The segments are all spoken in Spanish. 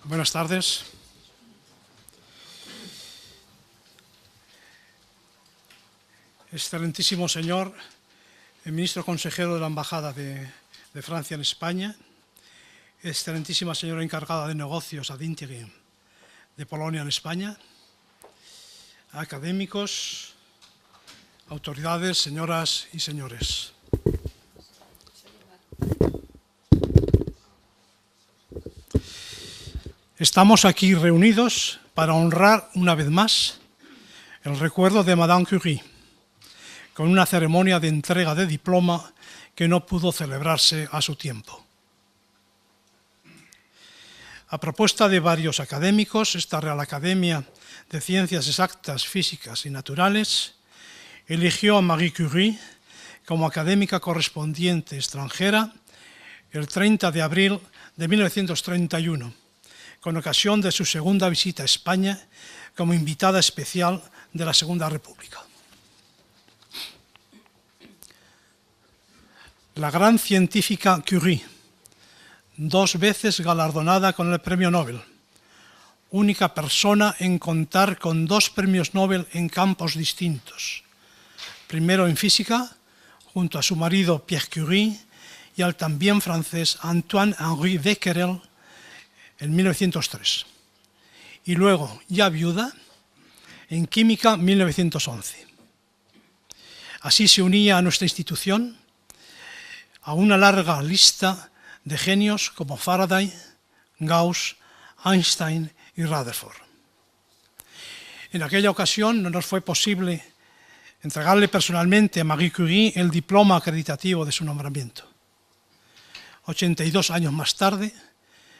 Buenas tardes. Excelentísimo señor, el ministro consejero de la Embajada de Francia en España, excelentísima señora encargada de negocios ad interim de Polonia en España, académicos, autoridades, señoras y señores. Estamos aquí reunidos para honrar una vez más el recuerdo de Madame Curie, con una ceremonia de entrega de diploma que no pudo celebrarse a su tiempo. A propuesta de varios académicos, esta Real Academia de Ciencias Exactas, Físicas y Naturales eligió a Marie Curie como académica correspondiente extranjera el 30 de abril de 1931, con ocasión de su segunda visita a España como invitada especial de la Segunda República. La gran científica Curie, 2 veces galardonada con el Premio Nobel, única persona en contar con 2 premios Nobel en campos distintos, primero en física, junto a su marido Pierre Curie y al también francés Antoine-Henri Becquerel en 1903, y luego, ya viuda, en química 1911. Así se unía a nuestra institución a una larga lista de genios como Faraday, Gauss, Einstein y Rutherford. En aquella ocasión no nos fue posible entregarle personalmente a Marie Curie el diploma acreditativo de su nombramiento. 82 años más tarde,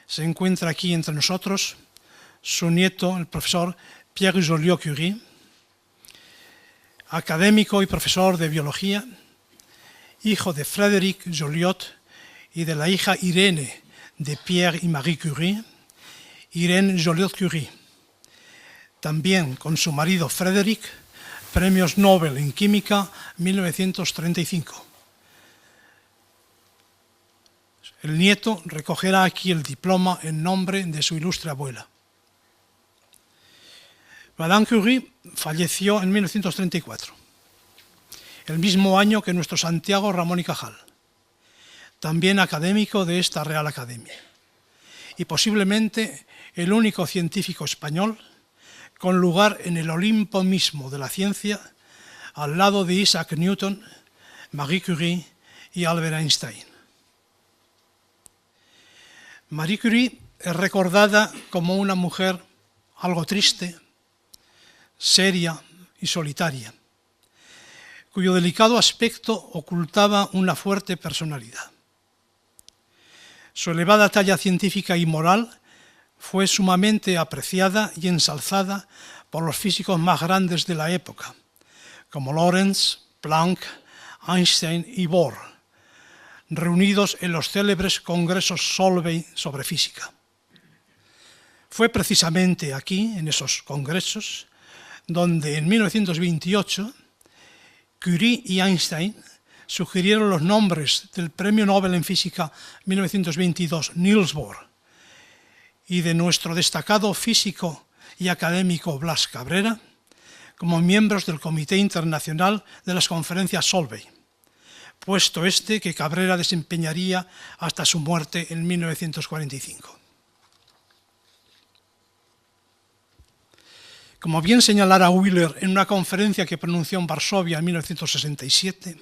se encuentra aquí entre nosotros su nieto, el profesor Pierre Joliot-Curie, académico y profesor de biología, hijo de Frédéric Joliot y de la hija Irene de Pierre y Marie Curie, Irene Joliot-Curie. También con su marido Frédéric, premios Nobel en Química 1935. El nieto recogerá aquí el diploma en nombre de su ilustre abuela. Madame Curie falleció en 1934, el mismo año que nuestro Santiago Ramón y Cajal, también académico de esta Real Academia, y posiblemente el único científico español con lugar en el Olimpo mismo de la ciencia, al lado de Isaac Newton, Marie Curie y Albert Einstein. Marie Curie es recordada como una mujer algo triste, seria y solitaria, cuyo delicado aspecto ocultaba una fuerte personalidad. Su elevada talla científica y moral fue sumamente apreciada y ensalzada por los físicos más grandes de la época, como Lorentz, Planck, Einstein y Bohr, reunidos en los célebres congresos Solvay sobre física. Fue precisamente aquí, en esos congresos, donde en 1928 Curie y Einstein sugirieron los nombres del Premio Nobel en Física 1922 Niels Bohr y de nuestro destacado físico y académico Blas Cabrera como miembros del Comité Internacional de las Conferencias Solvay, puesto este que Cabrera desempeñaría hasta su muerte en 1945. Como bien señalara Wheeler en una conferencia que pronunció en Varsovia en 1967,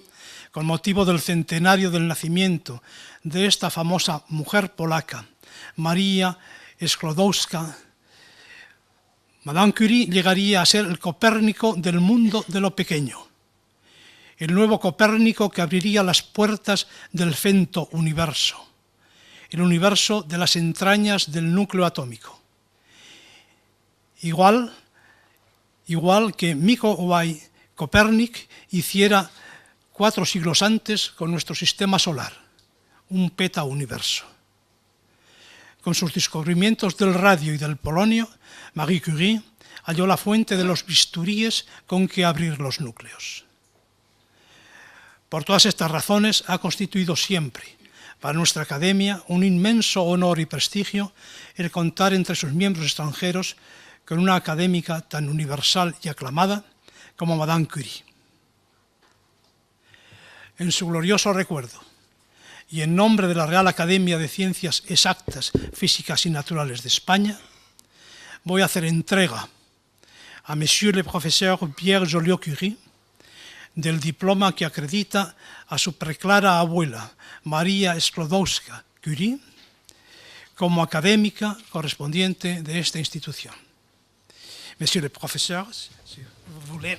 con motivo del centenario del nacimiento de esta famosa mujer polaca, Maria Sklodowska, Madame Curie llegaría a ser el Copérnico del mundo de lo pequeño, el nuevo Copérnico que abriría las puertas del femto universo, el universo de las entrañas del núcleo atómico. Igual que Mikołaj Kopernik hiciera 4 siglos antes con nuestro sistema solar, un peta-universo. Con sus descubrimientos del radio y del polonio, Marie Curie halló la fuente de los bisturíes con que abrir los núcleos. Por todas estas razones ha constituido siempre, Para nuestra academia, un inmenso honor y prestigio el contar entre sus miembros extranjeros con una académica tan universal y aclamada como Madame Curie. En su glorioso recuerdo y en nombre de la Real Academia de Ciencias Exactas, Físicas y Naturales de España, voy a hacer entrega a Monsieur le Professeur Pierre Joliot-Curie del diploma que acredita a su preclara abuela, María Sklodowska-Curie, como académica correspondiente de esta institución. Monsieur le Professeur, si vous voulez.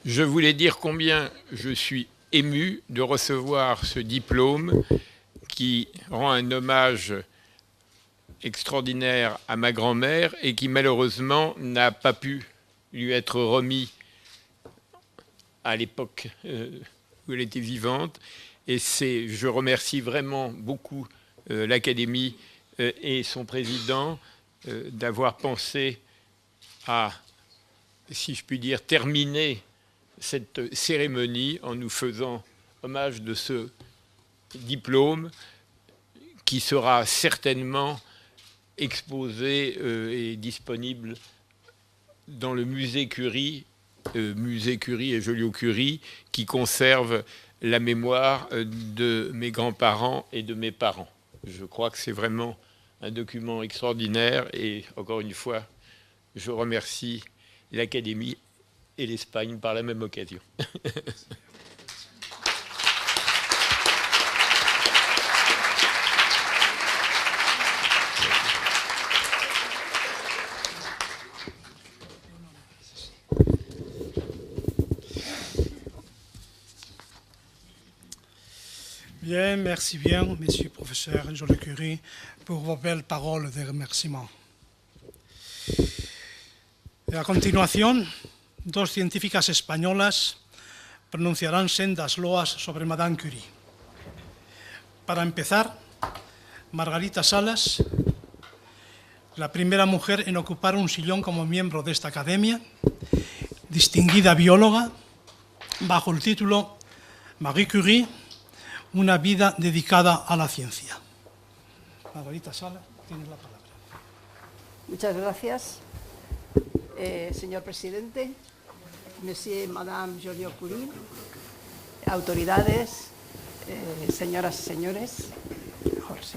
Je voulais dire combien je suis ému de recevoir ce diplôme qui rend un hommage extraordinaire à ma grand-mère et qui malheureusement n'a pas pu lui être remis à l'époque où elle était vivante. Et je remercie vraiment beaucoup l'Académie et son président d'avoir pensé à, si je puis dire, terminer cette cérémonie en nous faisant hommage de ce diplôme qui sera certainement exposé et disponible dans le musée Curie et Joliot-Curie, qui conserve la mémoire de mes grands-parents et de mes parents. Je crois que c'est vraiment un document extraordinaire et encore une fois, je remercie l'Académie et l'Espagne par la même occasion. Bien, merci bien, Monsieur le Professeur Joliot-Curie, pour vos belles paroles de remerciement. Y a continuación, dos científicas españolas pronunciarán sendas loas sobre Madame Curie. Para empezar, Margarita Salas, la primera mujer en ocupar un sillón como miembro de esta academia, distinguida bióloga, bajo el título Marie Curie, una vida dedicada a la ciencia. Margarita Salas, tienes la palabra. Muchas gracias, señor presidente, Monsieur y Madame Joliot-Curie, autoridades, señoras y señores. Mejor, sí.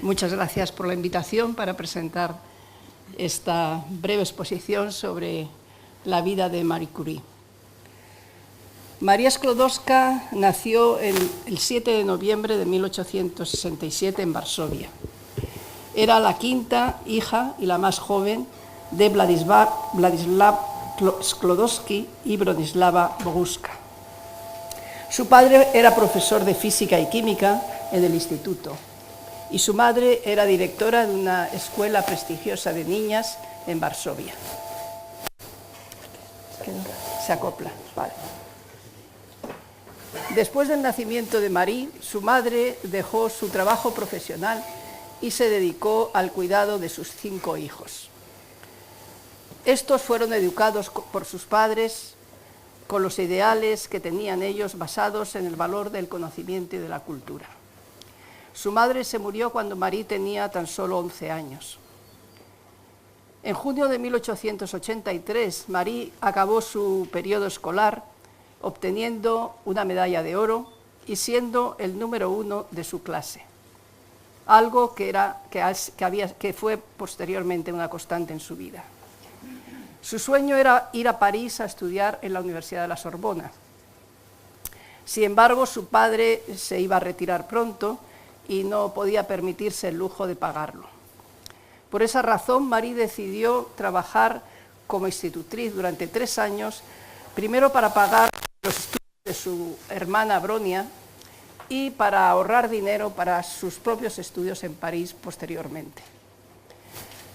Muchas gracias por la invitación para presentar esta breve exposición sobre la vida de Marie Curie. María Sklodowska nació el 7 de noviembre de 1867 en Varsovia. Era la quinta hija y la más joven de Władysław Sklodowski y Bronislava Boguska. Su padre era profesor de física y química en el instituto y su madre era directora de una escuela prestigiosa de niñas en Varsovia. Se acopla, vale. Después del nacimiento de Marie, su madre dejó su trabajo profesional y se dedicó al cuidado de sus 5 hijos. Estos fueron educados por sus padres con los ideales que tenían ellos basados en el valor del conocimiento y de la cultura. Su madre se murió cuando Marie tenía tan solo 11 años. En junio de 1883, Marie acabó su periodo escolar obteniendo una medalla de oro y siendo el número 1 de su clase, algo que fue posteriormente una constante en su vida. Su sueño era ir a París a estudiar en la Universidad de la Sorbona. Sin embargo, su padre se iba a retirar pronto y no podía permitirse el lujo de pagarlo. Por esa razón, Marie decidió trabajar como institutriz durante 3 años, primero para pagar los estudios de su hermana Bronia y para ahorrar dinero para sus propios estudios en París posteriormente.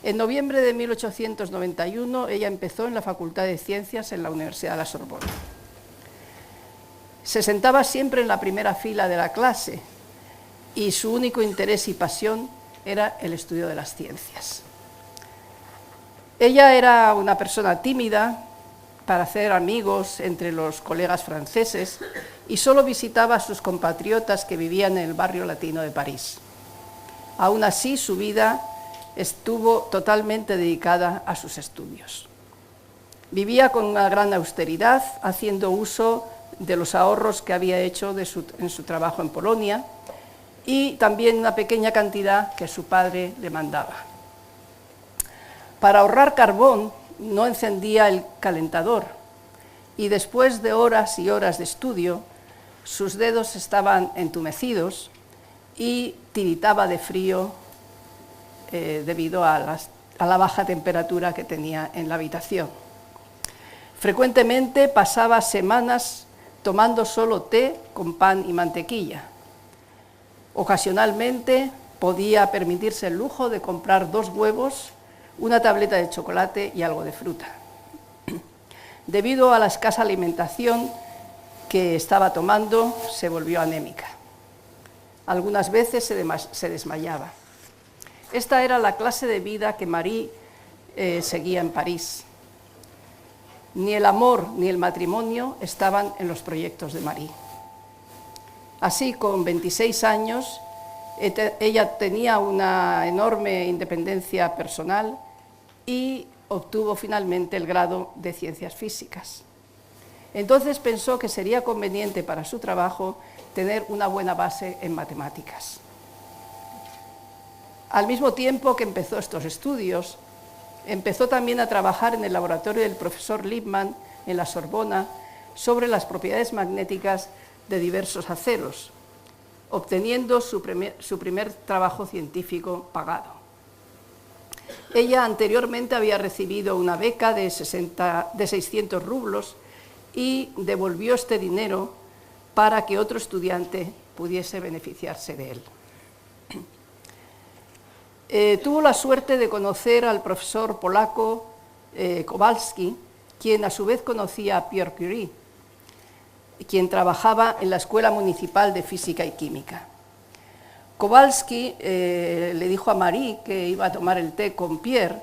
En noviembre de 1891, ella empezó en la Facultad de Ciencias en la Universidad de la Sorbona. Se sentaba siempre en la primera fila de la clase y su único interés y pasión era el estudio de las ciencias. Ella era una persona tímida para hacer amigos entre los colegas franceses y solo visitaba a sus compatriotas que vivían en el barrio latino de París. Aún así, su vida estuvo totalmente dedicada a sus estudios. Vivía con una gran austeridad, haciendo uso de los ahorros que había hecho en su trabajo en Polonia y también una pequeña cantidad que su padre le mandaba. Para ahorrar carbón no encendía el calentador y después de horas y horas de estudio sus dedos estaban entumecidos y tiritaba de frío debido a la baja temperatura que tenía en la habitación. Frecuentemente pasaba semanas tomando solo té con pan y mantequilla. Ocasionalmente podía permitirse el lujo de comprar 2 huevos, una tableta de chocolate y algo de fruta. Debido a la escasa alimentación que estaba tomando, se volvió anémica. Algunas veces se desmayaba. Esta era la clase de vida que Marie seguía en París. Ni el amor ni el matrimonio estaban en los proyectos de Marie. Así, con 26 años, ella tenía una enorme independencia personal y obtuvo finalmente el grado de Ciencias Físicas. Entonces pensó que sería conveniente para su trabajo tener una buena base en matemáticas. Al mismo tiempo que empezó estos estudios, empezó también a trabajar en el laboratorio del profesor Lippmann en la Sorbona sobre las propiedades magnéticas de diversos aceros, obteniendo su primer trabajo científico pagado. Ella anteriormente había recibido una beca de 600 rublos y devolvió este dinero para que otro estudiante pudiese beneficiarse de él. Tuvo la suerte de conocer al profesor polaco Kowalski, quien a su vez conocía a Pierre Curie, quien trabajaba en la Escuela Municipal de Física y Química. Kowalski le dijo a Marie que iba a tomar el té con Pierre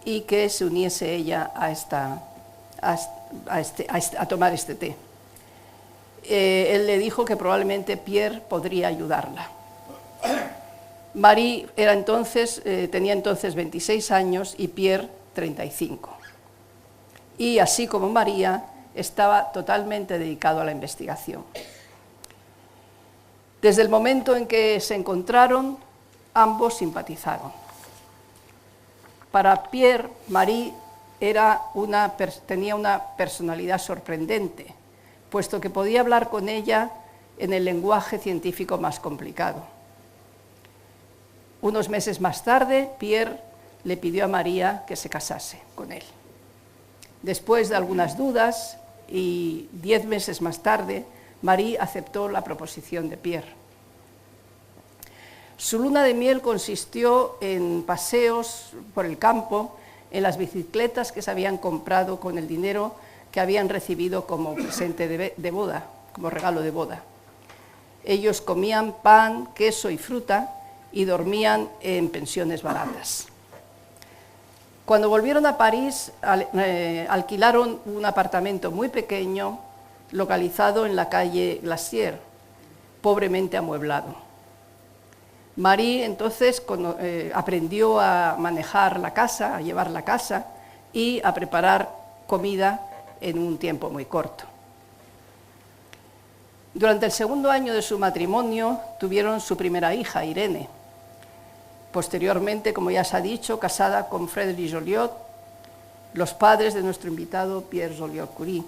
y que se uniese ella a tomar este té. Él le dijo que probablemente Pierre podría ayudarla. Marie tenía entonces 26 años y Pierre 35. Y así como María, estaba totalmente dedicado a la investigación. Desde el momento en que se encontraron, ambos simpatizaron. Para Pierre, Marie tenía una personalidad sorprendente, puesto que podía hablar con ella en el lenguaje científico más complicado. Unos meses más tarde, Pierre le pidió a María que se casase con él. Después de algunas dudas y 10 meses más tarde, Marie aceptó la proposición de Pierre. Su luna de miel consistió en paseos por el campo, en las bicicletas que se habían comprado con el dinero que habían recibido como presente de boda, como regalo de boda. Ellos comían pan, queso y fruta y dormían en pensiones baratas. Cuando volvieron a París, alquilaron un apartamento muy pequeño localizado en la calle Glacier, pobremente amueblado. Marie entonces aprendió a manejar la casa, a llevar la casa y a preparar comida en un tiempo muy corto. Durante el segundo año de su matrimonio tuvieron su primera hija, Irene. Posteriormente, como ya se ha dicho, casada con Frédéric Joliot, los padres de nuestro invitado Pierre Joliot-Curie.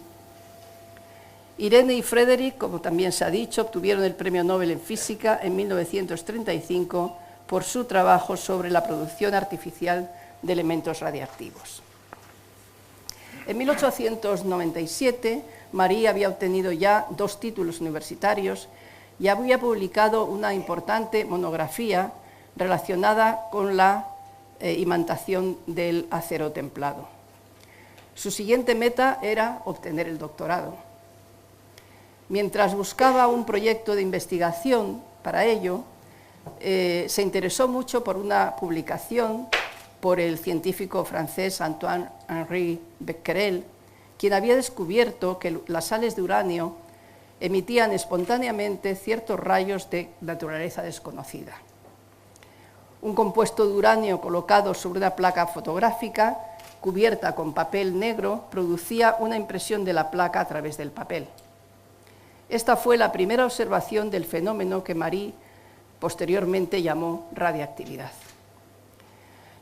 Irene y Frederick, como también se ha dicho, obtuvieron el Premio Nobel en Física en 1935 por su trabajo sobre la producción artificial de elementos radiactivos. En 1897, Marie había obtenido ya 2 títulos universitarios y había publicado una importante monografía relacionada con la imantación del acero templado. Su siguiente meta era obtener el doctorado. Mientras buscaba un proyecto de investigación para ello, se interesó mucho por una publicación por el científico francés Antoine-Henri Becquerel, quien había descubierto que las sales de uranio emitían espontáneamente ciertos rayos de naturaleza desconocida. Un compuesto de uranio colocado sobre una placa fotográfica cubierta con papel negro producía una impresión de la placa a través del papel. Esta fue la primera observación del fenómeno que Marie posteriormente llamó radiactividad.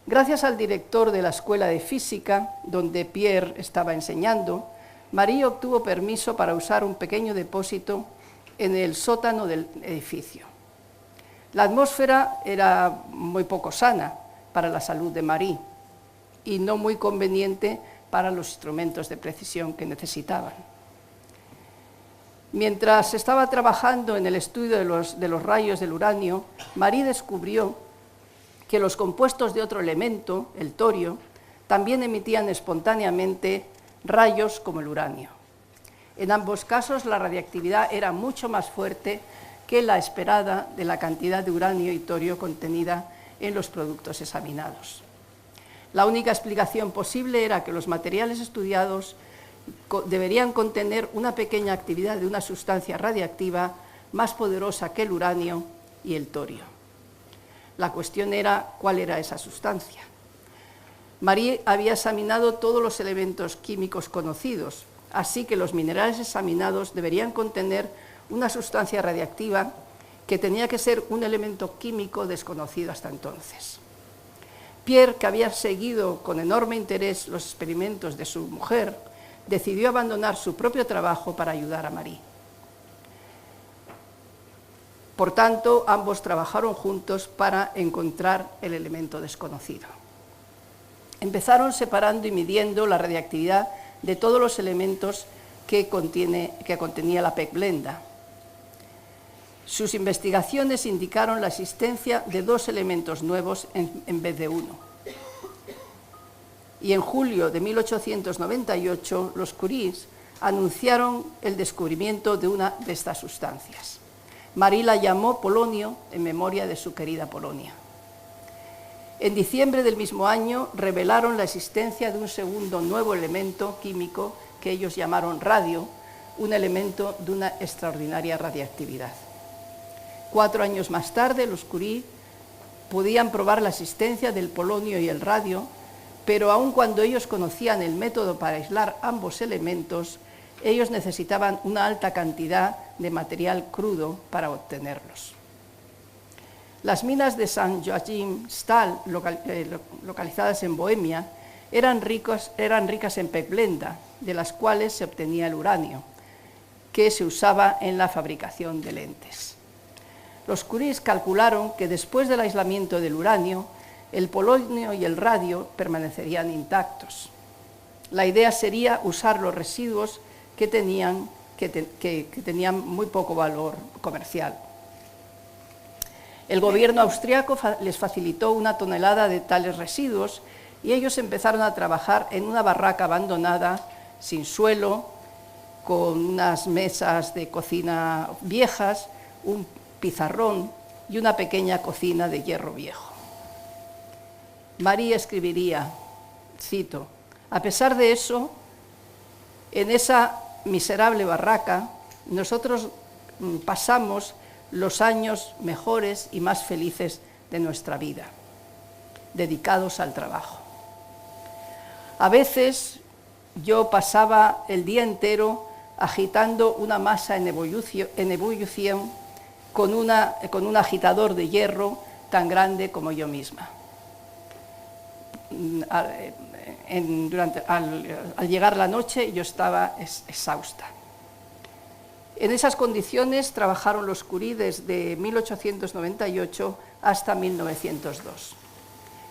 Gracias al director de la Escuela de Física, donde Pierre estaba enseñando, Marie obtuvo permiso para usar un pequeño depósito en el sótano del edificio. La atmósfera era muy poco sana para la salud de Marie y no muy conveniente para los instrumentos de precisión que necesitaban. Mientras estaba trabajando en el estudio de los rayos del uranio, Marie descubrió que los compuestos de otro elemento, el torio, también emitían espontáneamente rayos como el uranio. En ambos casos, la radiactividad era mucho más fuerte que la esperada de la cantidad de uranio y torio contenida en los productos examinados. La única explicación posible era que los materiales estudiados deberían contener una pequeña actividad de una sustancia radiactiva más poderosa que el uranio y el torio. La cuestión era cuál era esa sustancia. Marie había examinado todos los elementos químicos conocidos, así que los minerales examinados deberían contener una sustancia radiactiva que tenía que ser un elemento químico desconocido hasta entonces. Pierre, que había seguido con enorme interés los experimentos de su mujer, decidió abandonar su propio trabajo para ayudar a Marie. Por tanto, ambos trabajaron juntos para encontrar el elemento desconocido. Empezaron separando y midiendo la radiactividad de todos los elementos que contenía la pegblenda. Sus investigaciones indicaron la existencia de 2 elementos nuevos en vez de uno. Y en julio de 1898, los Curie anunciaron el descubrimiento de una de estas sustancias. Marie la llamó polonio en memoria de su querida Polonia. En diciembre del mismo año revelaron la existencia de un segundo nuevo elemento químico que ellos llamaron radio, un elemento de una extraordinaria radiactividad. 4 años más tarde, los Curie podían probar la existencia del polonio y el radio, pero aun cuando ellos conocían el método para aislar ambos elementos, ellos necesitaban una alta cantidad de material crudo para obtenerlos. Las minas de St. Joachim Stahl, localizadas en Bohemia, eran ricas en pegblenda, de las cuales se obtenía el uranio, que se usaba en la fabricación de lentes. Los Curie calcularon que después del aislamiento del uranio, el polonio y el radio permanecerían intactos. La idea sería usar los residuos que tenían muy poco valor comercial. El gobierno austriaco les facilitó 1 tonelada de tales residuos y ellos empezaron a trabajar en una barraca abandonada, sin suelo, con unas mesas de cocina viejas, un pizarrón y una pequeña cocina de hierro viejo. Marie escribiría, cito, a pesar de eso, en esa miserable barraca, nosotros pasamos los años mejores y más felices de nuestra vida, dedicados al trabajo. A veces yo pasaba el día entero agitando una masa en ebullición con un agitador de hierro tan grande como yo misma. Al llegar la noche yo estaba exhausta. En esas condiciones trabajaron los Curie desde 1898 hasta 1902.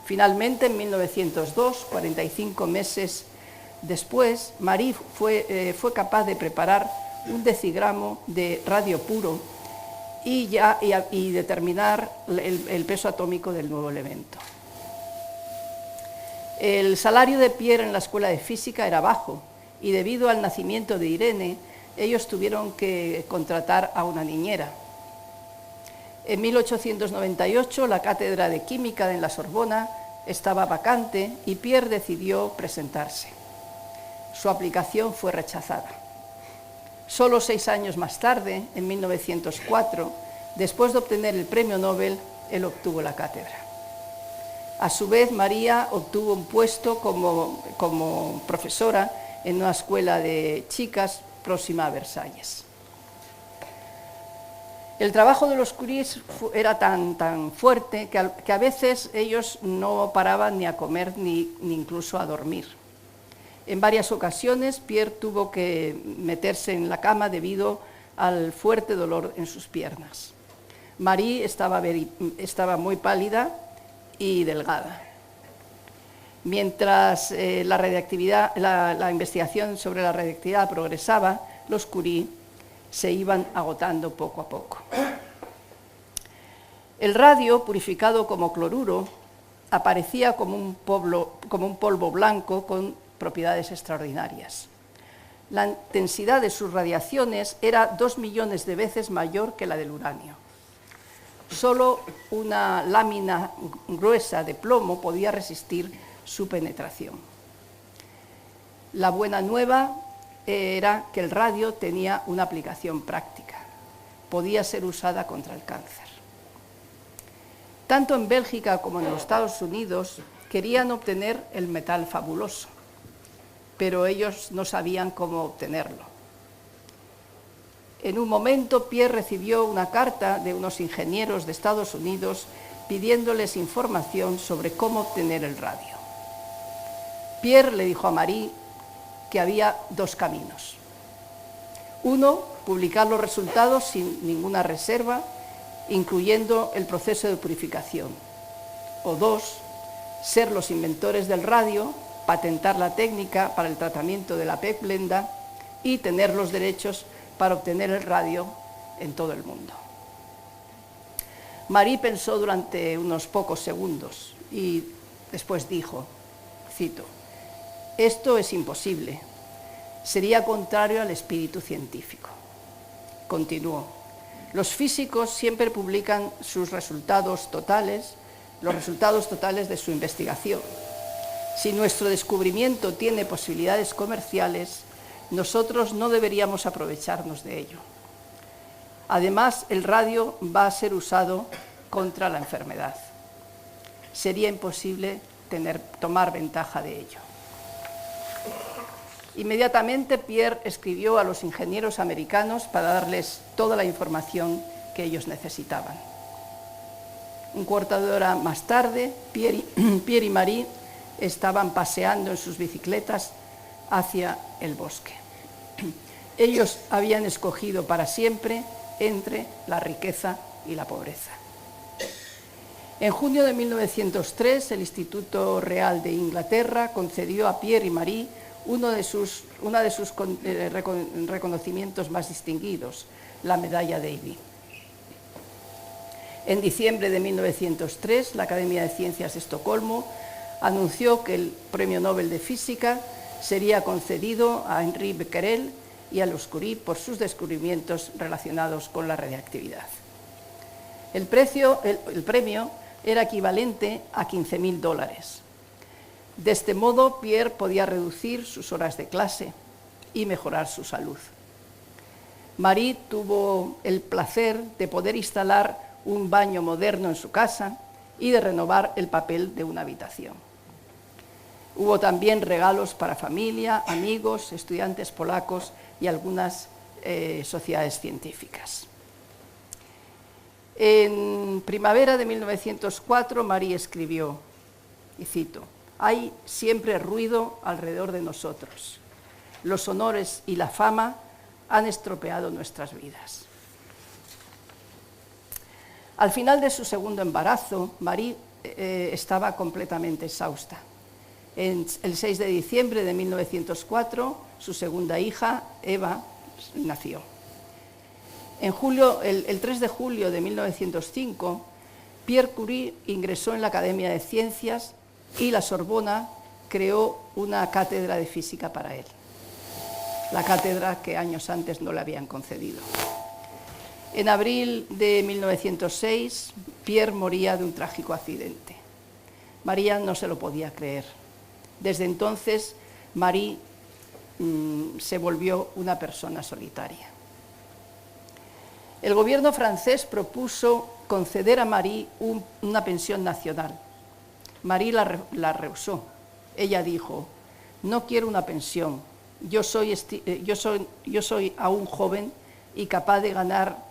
Finalmente, en 1902, 45 meses después, Marie fue capaz de preparar un decigramo de radio puro y determinar el peso atómico del nuevo elemento. El salario de Pierre en la escuela de física era bajo y debido al nacimiento de Irene, ellos tuvieron que contratar a una niñera. En 1898 la cátedra de química en la Sorbona estaba vacante y Pierre decidió presentarse. Su aplicación fue rechazada. Solo 6 años más tarde, en 1904, después de obtener el premio Nobel, él obtuvo la cátedra. A su vez, María obtuvo un puesto como profesora en una escuela de chicas próxima a Versalles. El trabajo de los Curie era tan fuerte que a veces ellos no paraban ni a comer ni incluso a dormir. En varias ocasiones Pierre tuvo que meterse en la cama debido al fuerte dolor en sus piernas. Marie estaba muy pálida y delgada. Mientras la investigación sobre la radiactividad progresaba, los Curie se iban agotando poco a poco. El radio, purificado como cloruro, aparecía como un polvo blanco con propiedades extraordinarias. La intensidad de sus radiaciones era 2 millones de veces mayor que la del uranio. Solo una lámina gruesa de plomo podía resistir su penetración. La buena nueva era que el radio tenía una aplicación práctica. Podía ser usada contra el cáncer. Tanto en Bélgica como en los Estados Unidos querían obtener el metal fabuloso, pero ellos no sabían cómo obtenerlo. En un momento, Pierre recibió una carta de unos ingenieros de Estados Unidos pidiéndoles información sobre cómo obtener el radio. Pierre le dijo a Marie que había 2 caminos. Uno, publicar los resultados sin ninguna reserva, incluyendo el proceso de purificación. O 2, ser los inventores del radio, patentar la técnica para el tratamiento de la pegblenda y tener los derechos para obtener el radio en todo el mundo. Marie pensó durante unos pocos segundos y después dijo, cito, «Esto es imposible, sería contrario al espíritu científico». Continuó, «Los físicos siempre publican sus resultados totales, los resultados totales de su investigación. Si nuestro descubrimiento tiene posibilidades comerciales, nosotros no deberíamos aprovecharnos de ello. Además, el radio va a ser usado contra la enfermedad. Sería imposible tomar ventaja de ello». Inmediatamente Pierre escribió a los ingenieros americanos para darles toda la información que ellos necesitaban. Un cuarto de hora más tarde, Pierre y Marie estaban paseando en sus bicicletas hacia el bosque. Ellos habían escogido para siempre entre la riqueza y la pobreza. En junio de 1903, el Instituto Real de Inglaterra concedió a Pierre y Marie uno de sus reconocimientos más distinguidos, la medalla Davy. En diciembre de 1903, la Academia de Ciencias de Estocolmo anunció que el Premio Nobel de Física sería concedido a Henri Becquerel y a los Curie por sus descubrimientos relacionados con la radiactividad. El premio era equivalente a $15.000. De este modo, Pierre podía reducir sus horas de clase y mejorar su salud. Marie tuvo el placer de poder instalar un baño moderno en su casa y de renovar el papel de una habitación. Hubo también regalos para familia, amigos, estudiantes polacos y algunas sociedades científicas. En primavera de 1904, Marie escribió, y cito, «Hay siempre ruido alrededor de nosotros. Los honores y la fama han estropeado nuestras vidas. Al final de su segundo embarazo, Marie estaba completamente exhausta. El 6 de diciembre de 1904, su segunda hija, Eva, nació. El 3 de julio de 1905, Pierre Curie ingresó en la Academia de Ciencias y la Sorbona creó una cátedra de física para él, la cátedra que años antes no le habían concedido. En abril de 1906, Pierre moría de un trágico accidente. María no se lo podía creer. Desde entonces, Marie se volvió una persona solitaria. El gobierno francés propuso conceder a Marie una pensión nacional. Marie la rehusó. Ella dijo: no quiero una pensión, yo soy aún joven y capaz de ganar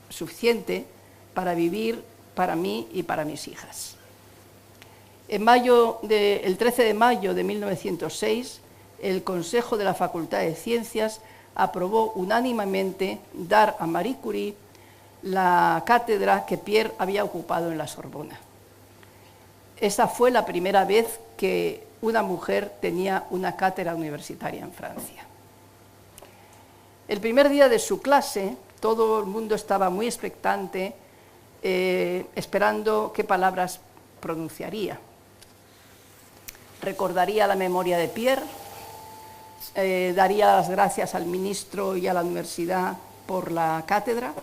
suficiente para vivir para mí y para mis hijas. El 13 de mayo de 1906, el Consejo de la Facultad de Ciencias aprobó unánimemente dar a Marie Curie la cátedra que Pierre había ocupado en la Sorbona. Esa fue la primera vez que una mujer tenía una cátedra universitaria en Francia. El primer día de su clase, todo el mundo estaba muy expectante, esperando qué palabras pronunciaría. Recordaría la memoria de Pierre, daría las gracias al ministro y a la universidad por la cátedra.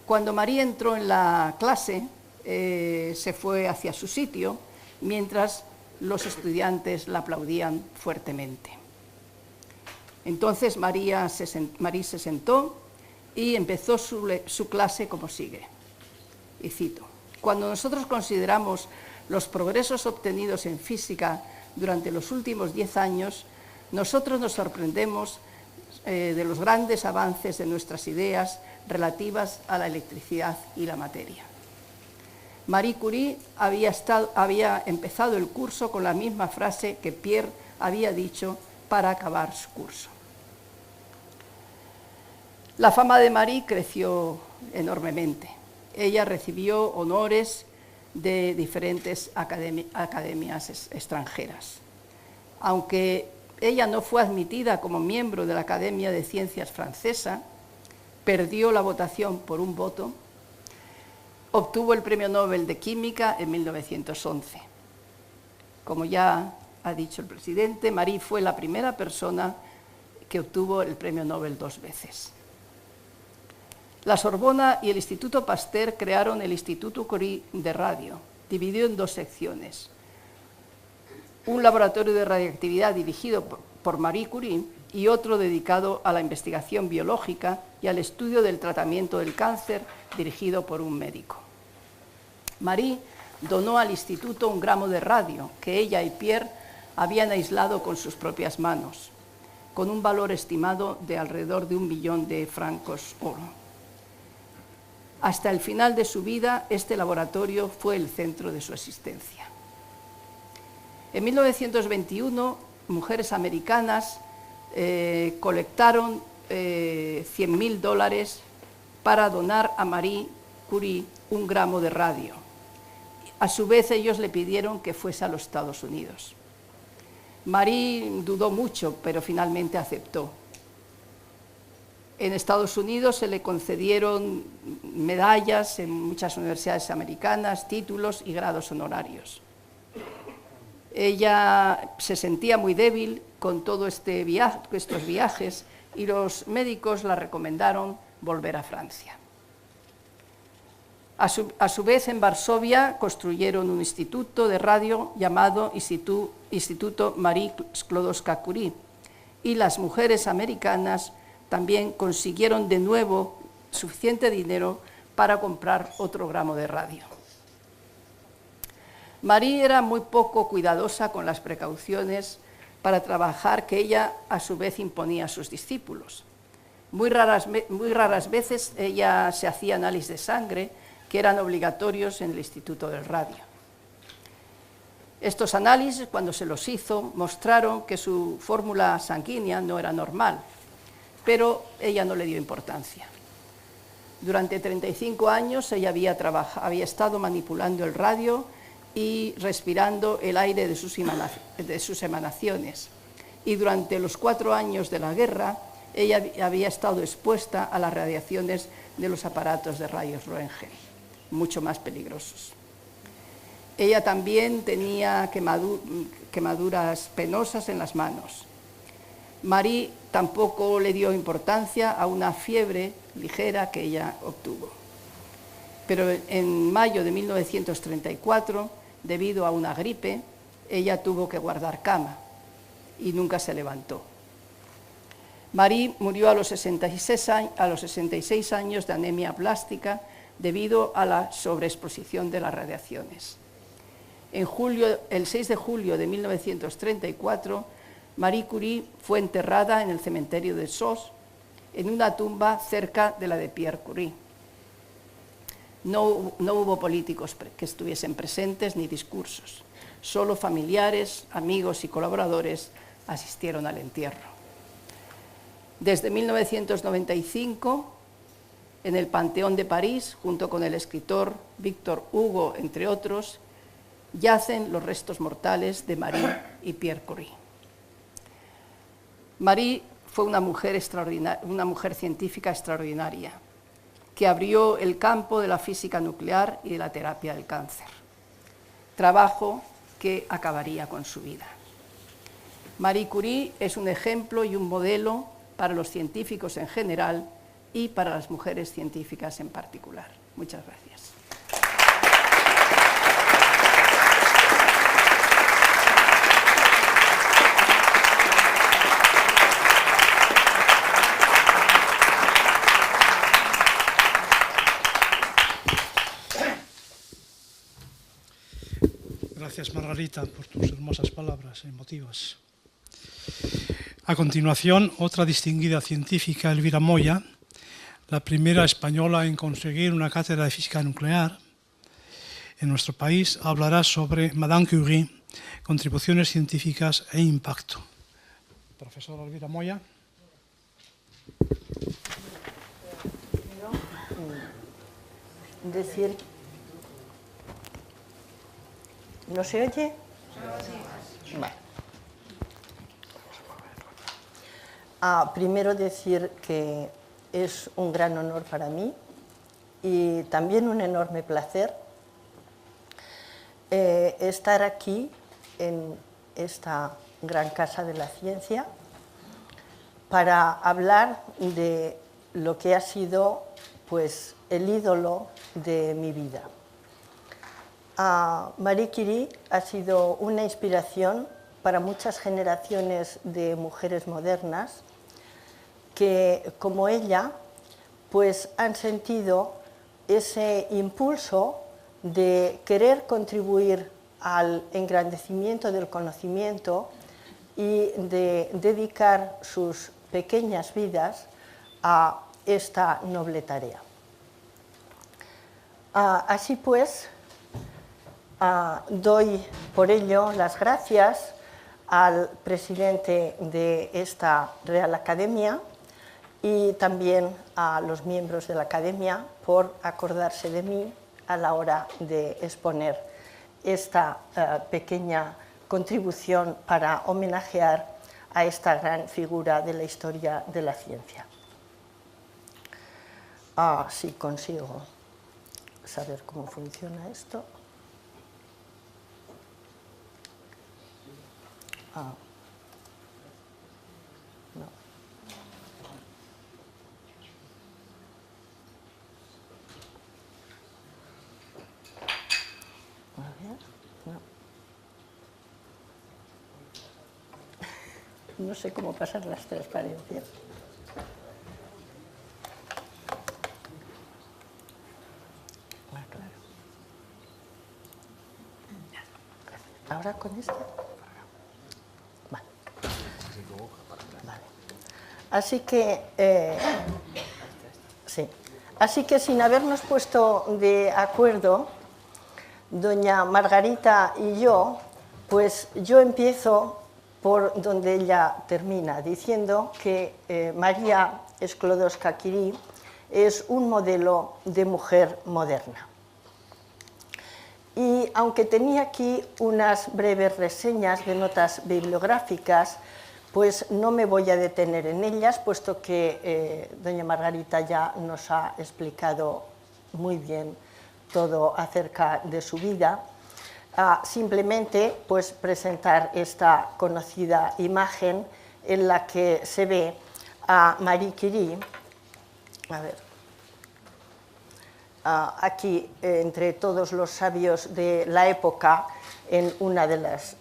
Cuando Marie entró en la clase, se fue hacia su sitio, mientras los estudiantes la aplaudían fuertemente. Entonces Marie se sentó y empezó su clase como sigue. Y cito: cuando nosotros consideramos los progresos obtenidos en física durante los últimos 10 años, nosotros nos sorprendemos de los grandes avances de nuestras ideas relativas a la electricidad y la materia. Marie Curie había empezado el curso con la misma frase que Pierre había dicho para acabar su curso. La fama de Marie creció enormemente. Ella recibió honores de diferentes academias extranjeras. Aunque ella no fue admitida como miembro de la Academia de Ciencias francesa, perdió la votación por un voto, obtuvo el Premio Nobel de Química en 1911. Como ya ha dicho el presidente, Marie fue la primera persona que obtuvo el Premio Nobel 2 veces. La Sorbona y el Instituto Pasteur crearon el Instituto Curie de Radio, dividido en 2 secciones. Un laboratorio de radioactividad dirigido por Marie Curie y otro dedicado a la investigación biológica y al estudio del tratamiento del cáncer, dirigido por un médico. Marie donó al instituto 1 gramo de radio que ella y Pierre habían aislado con sus propias manos, con un valor estimado de alrededor de 1 millón de francos oro. Hasta el final de su vida, este laboratorio fue el centro de su existencia. En 1921, mujeres americanas colectaron $100.000 para donar a Marie Curie 1 gramo de radio. A su vez, ellos le pidieron que fuese a los Estados Unidos. Marie dudó mucho, pero finalmente aceptó. En Estados Unidos se le concedieron medallas en muchas universidades americanas, títulos y grados honorarios. Ella se sentía muy débil con todos estos viajes y los médicos la recomendaron volver a Francia. A su vez, en Varsovia construyeron un instituto de radio llamado Instituto Marie Sklodowska-Curie, y las mujeres americanas también consiguieron de nuevo suficiente dinero para comprar otro gramo de radio. Marie era muy poco cuidadosa con las precauciones para trabajar que ella a su vez imponía a sus discípulos. Muy raras veces ella se hacía análisis de sangre, que eran obligatorios en el Instituto del Radio. Estos análisis, cuando se los hizo, mostraron que su fórmula sanguínea no era normal. pero ella no le dio importancia. Durante 35 años ella había estado manipulando el radio y respirando el aire de sus emanaciones. Y durante los 4 años de la guerra, ella había estado expuesta a las radiaciones de los aparatos de rayos Röntgen, mucho más peligrosos. Ella también tenía quemaduras penosas en las manos. Marie tampoco le dio importancia a una fiebre ligera que ella obtuvo. Pero en mayo de 1934, debido a una gripe, ella tuvo que guardar cama y nunca se levantó. Marie murió a los 66 años de anemia plástica debido a la sobreexposición de las radiaciones. El 6 de julio de 1934, Marie Curie fue enterrada en el cementerio de Sos, en una tumba cerca de la de Pierre Curie. No hubo políticos que estuviesen presentes ni discursos. Solo familiares, amigos y colaboradores asistieron al entierro. Desde 1995, en el Panteón de París, junto con el escritor Victor Hugo, entre otros, yacen los restos mortales de Marie y Pierre Curie. Marie fue una mujer científica extraordinaria, que abrió el campo de la física nuclear y de la terapia del cáncer, trabajo que acabaría con su vida. Marie Curie es un ejemplo y un modelo para los científicos en general y para las mujeres científicas en particular. Muchas gracias. Gracias, Margarita, por tus hermosas palabras emotivas. A continuación, otra distinguida científica, Elvira Moya, la primera española en conseguir una cátedra de física nuclear en nuestro país, hablará sobre Madame Curie, contribuciones científicas e impacto. Profesora Elvira Moya. Decir... ¿No se oye? Vale. Primero decir que es un gran honor para mí y también un enorme placer estar aquí en esta gran casa de la ciencia para hablar de lo que ha sido, pues, el ídolo de mi vida. Marie Curie ha sido una inspiración para muchas generaciones de mujeres modernas que, como ella, pues han sentido ese impulso de querer contribuir al engrandecimiento del conocimiento y de dedicar sus pequeñas vidas a esta noble tarea. Así pues, doy por ello las gracias al presidente de esta Real Academia y también a los miembros de la Academia por acordarse de mí a la hora de exponer esta pequeña contribución para homenajear a esta gran figura de la historia de la ciencia. Si consigo saber cómo funciona esto. No. A ver, no. No sé cómo pasar las transparencias. Claro. Ahora con esto. Así que, sin habernos puesto de acuerdo, doña Margarita y yo, pues yo empiezo por donde ella termina, diciendo que María Sklodowska-Curie es un modelo de mujer moderna. Y aunque tenía aquí unas breves reseñas de notas bibliográficas, pues no me voy a detener en ellas, puesto que doña Margarita ya nos ha explicado muy bien todo acerca de su vida. Simplemente pues, presentar esta conocida imagen en la que se ve a Marie Curie, a ver, aquí entre todos los sabios de la época, en una de las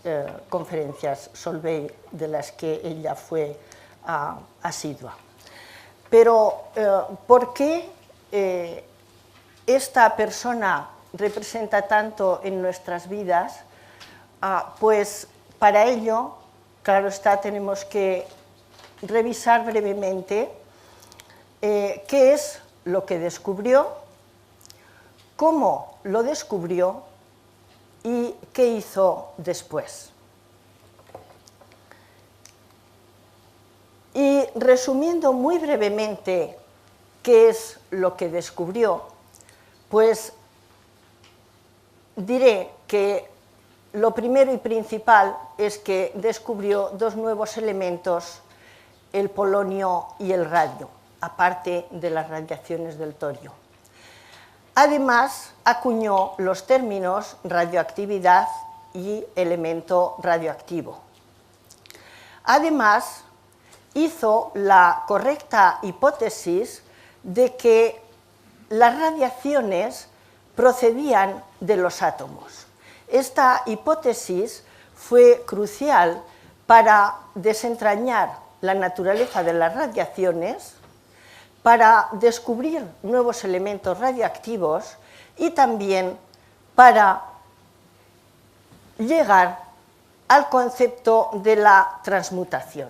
conferencias Solvay de las que ella fue asidua. Pero, ¿por qué esta persona representa tanto en nuestras vidas? Pues para ello, claro está, tenemos que revisar brevemente qué es lo que descubrió, cómo lo descubrió y qué hizo después. Y resumiendo muy brevemente qué es lo que descubrió, pues diré que lo primero y principal es que descubrió dos nuevos elementos, el polonio y el radio, aparte de las radiaciones del torio. Además, acuñó los términos radioactividad y elemento radioactivo. Además, hizo la correcta hipótesis de que las radiaciones procedían de los átomos. Esta hipótesis fue crucial para desentrañar la naturaleza de las radiaciones, para descubrir nuevos elementos radioactivos y también para llegar al concepto de la transmutación,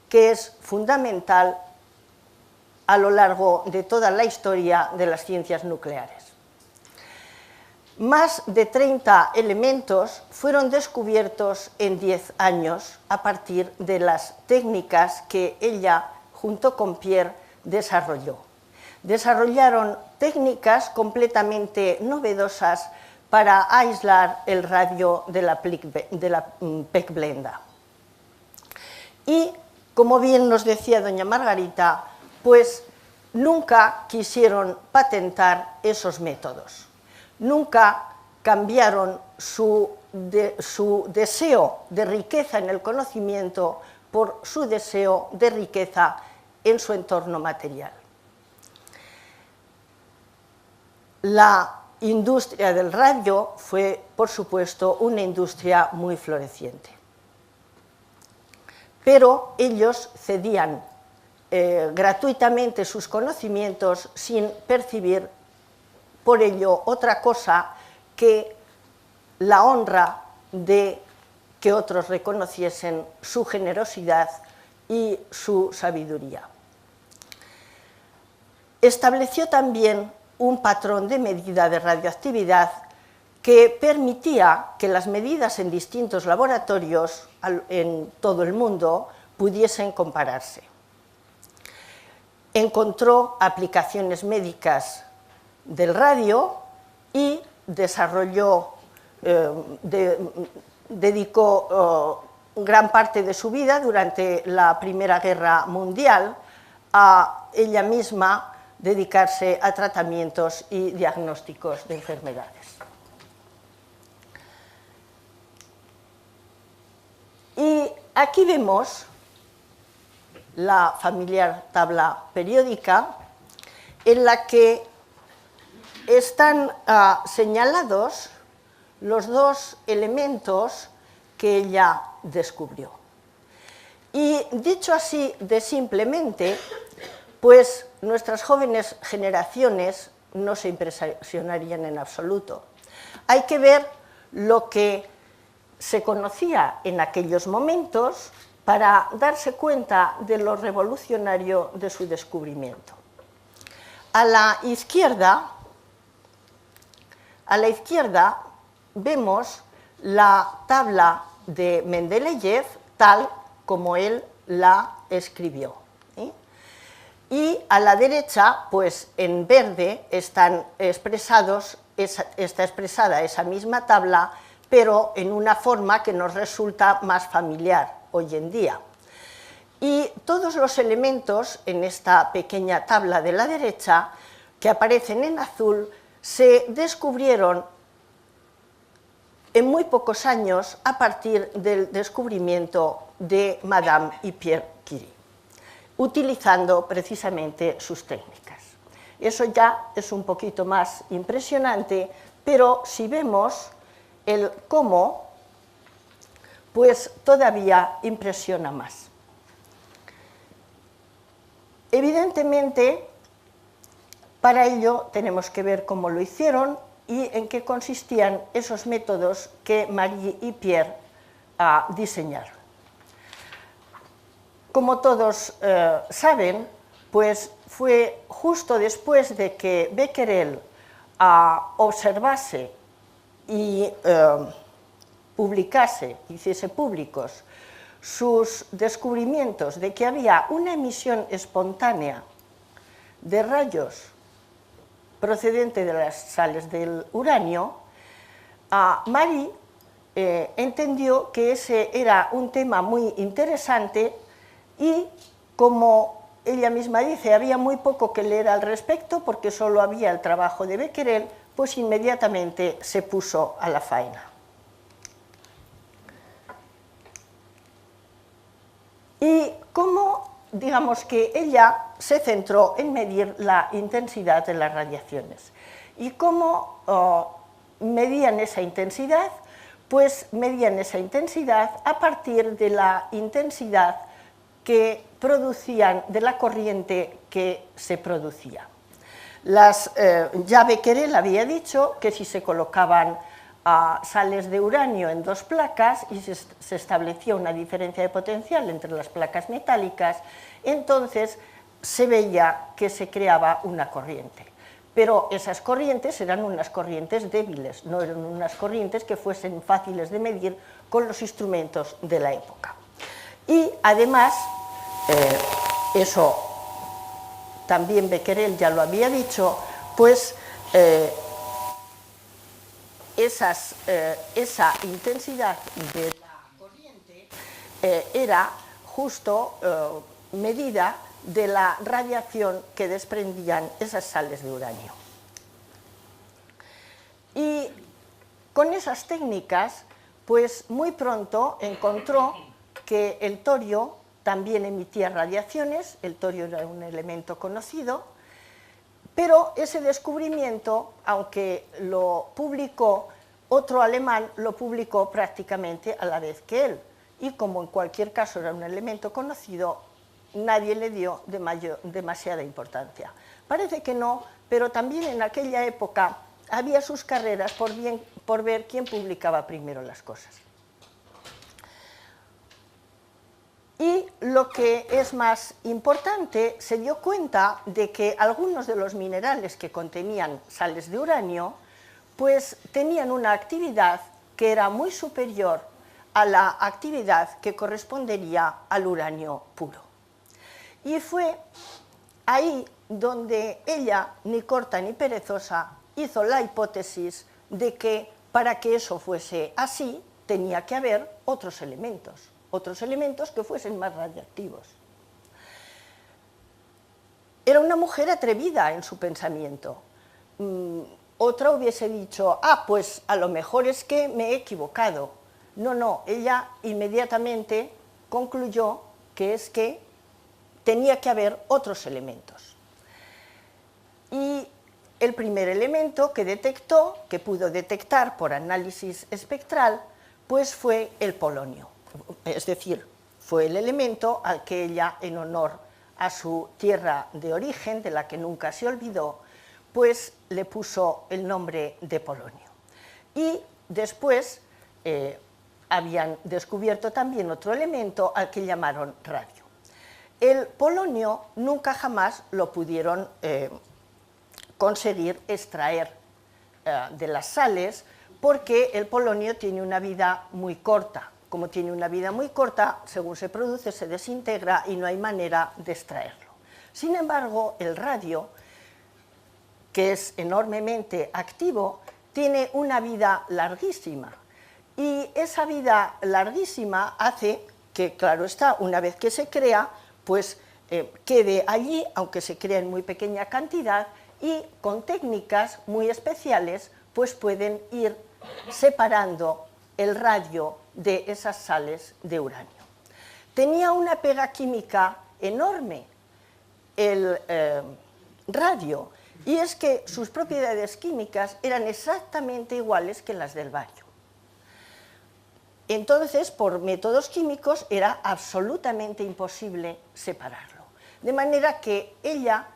que es fundamental a lo largo de toda la historia de las ciencias nucleares. Más de 30 elementos fueron descubiertos en 10 años a partir de las técnicas que ella, junto con Pierre, desarrolló. Desarrollaron técnicas completamente novedosas para aislar el radio de la Peckblenda. Y, como bien nos decía doña Margarita, pues nunca quisieron patentar esos métodos. Nunca cambiaron su deseo de riqueza en el conocimiento por su deseo de riqueza en su entorno material. La industria del radio fue, por supuesto, una industria muy floreciente. Pero ellos cedían gratuitamente sus conocimientos sin percibir por ello otra cosa que la honra de que otros reconociesen su generosidad y su sabiduría. Estableció también un patrón de medida de radioactividad que permitía que las medidas en distintos laboratorios en todo el mundo pudiesen compararse. Encontró aplicaciones médicas del radio y desarrolló, dedicó gran parte de su vida durante la Primera Guerra Mundial a ella misma dedicarse a tratamientos y diagnósticos de enfermedades. Y aquí vemos la familiar tabla periódica en la que están señalados los dos elementos que ella descubrió. Y dicho así de simplemente, pues nuestras jóvenes generaciones no se impresionarían en absoluto. Hay que ver lo que se conocía en aquellos momentos para darse cuenta de lo revolucionario de su descubrimiento. A la izquierda vemos la tabla de Mendeleev tal como él la escribió. Y a la derecha, pues en verde, está expresada esa misma tabla, pero en una forma que nos resulta más familiar hoy en día. Y todos los elementos en esta pequeña tabla de la derecha, que aparecen en azul, se descubrieron en muy pocos años a partir del descubrimiento de Madame y Pierre Curie, utilizando precisamente sus técnicas. Eso ya es un poquito más impresionante, pero si vemos el cómo, pues todavía impresiona más. Evidentemente, para ello tenemos que ver cómo lo hicieron y en qué consistían esos métodos que Marie y Pierre diseñaron. Como todos saben, pues fue justo después de que Becquerel observase y publicase, hiciese públicos sus descubrimientos de que había una emisión espontánea de rayos procedente de las sales del uranio, Marie entendió que ese era un tema muy interesante y, como ella misma dice, había muy poco que leer al respecto porque solo había el trabajo de Becquerel, pues inmediatamente se puso a la faena. Y como, digamos que ella se centró en medir la intensidad de las radiaciones. ¿Y cómo medían esa intensidad? Pues medían esa intensidad a partir de la intensidad que producían, de la corriente que se producía. Ya Becquerel había dicho que si se colocaban sales de uranio en dos placas y se establecía una diferencia de potencial entre las placas metálicas, entonces se veía que se creaba una corriente. Pero esas corrientes eran unas corrientes débiles, no eran unas corrientes que fuesen fáciles de medir con los instrumentos de la época. Y además, eso también Becquerel ya lo había dicho, pues esa intensidad de la corriente era justo medida de la radiación que desprendían esas sales de uranio. Y con esas técnicas, pues muy pronto encontró que el torio también emitía radiaciones, el torio era un elemento conocido, pero ese descubrimiento, aunque lo publicó otro alemán, lo publicó prácticamente a la vez que él. Y como en cualquier caso era un elemento conocido, nadie le dio demasiada importancia. Parece que no, pero también en aquella época había sus carreras por ver quién publicaba primero las cosas. Y lo que es más importante, se dio cuenta de que algunos de los minerales que contenían sales de uranio, pues tenían una actividad que era muy superior a la actividad que correspondería al uranio puro. Y fue ahí donde ella, ni corta ni perezosa, hizo la hipótesis de que para que eso fuese así, tenía que haber otros elementos que fuesen más radiactivos. Era una mujer atrevida en su pensamiento. Otra hubiese dicho, pues a lo mejor es que me he equivocado. No, ella inmediatamente concluyó que es que tenía que haber otros elementos. Y el primer elemento que detectó, que pudo detectar por análisis espectral, pues fue el polonio. Es decir, fue el elemento al que ella, en honor a su tierra de origen, de la que nunca se olvidó, pues le puso el nombre de polonio. Y después habían descubierto también otro elemento al que llamaron radio. El polonio nunca jamás lo pudieron conseguir extraer de las sales, porque el polonio tiene una vida muy corta. como tiene una vida muy corta, según se produce se desintegra y no hay manera de extraerlo. Sin embargo, el radio, que es enormemente activo, tiene una vida larguísima. Y esa vida larguísima hace que, claro está, una vez que se crea, pues quede allí, aunque se crea en muy pequeña cantidad, y con técnicas muy especiales, pues pueden ir separando el radio de esas sales de uranio. Tenía una pega química enorme el radio, y es que sus propiedades químicas eran exactamente iguales que las del bario. Entonces, por métodos químicos era absolutamente imposible separarlo. De manera que ella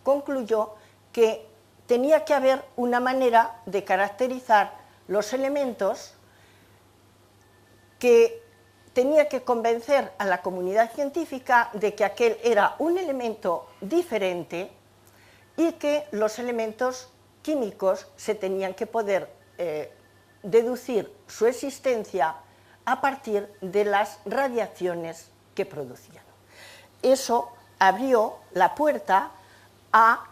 concluyó que tenía que haber una manera de caracterizar los elementos, que tenía que convencer a la comunidad científica de que aquel era un elemento diferente y que los elementos químicos se tenían que poder deducir su existencia a partir de las radiaciones que producían. Eso abrió la puerta a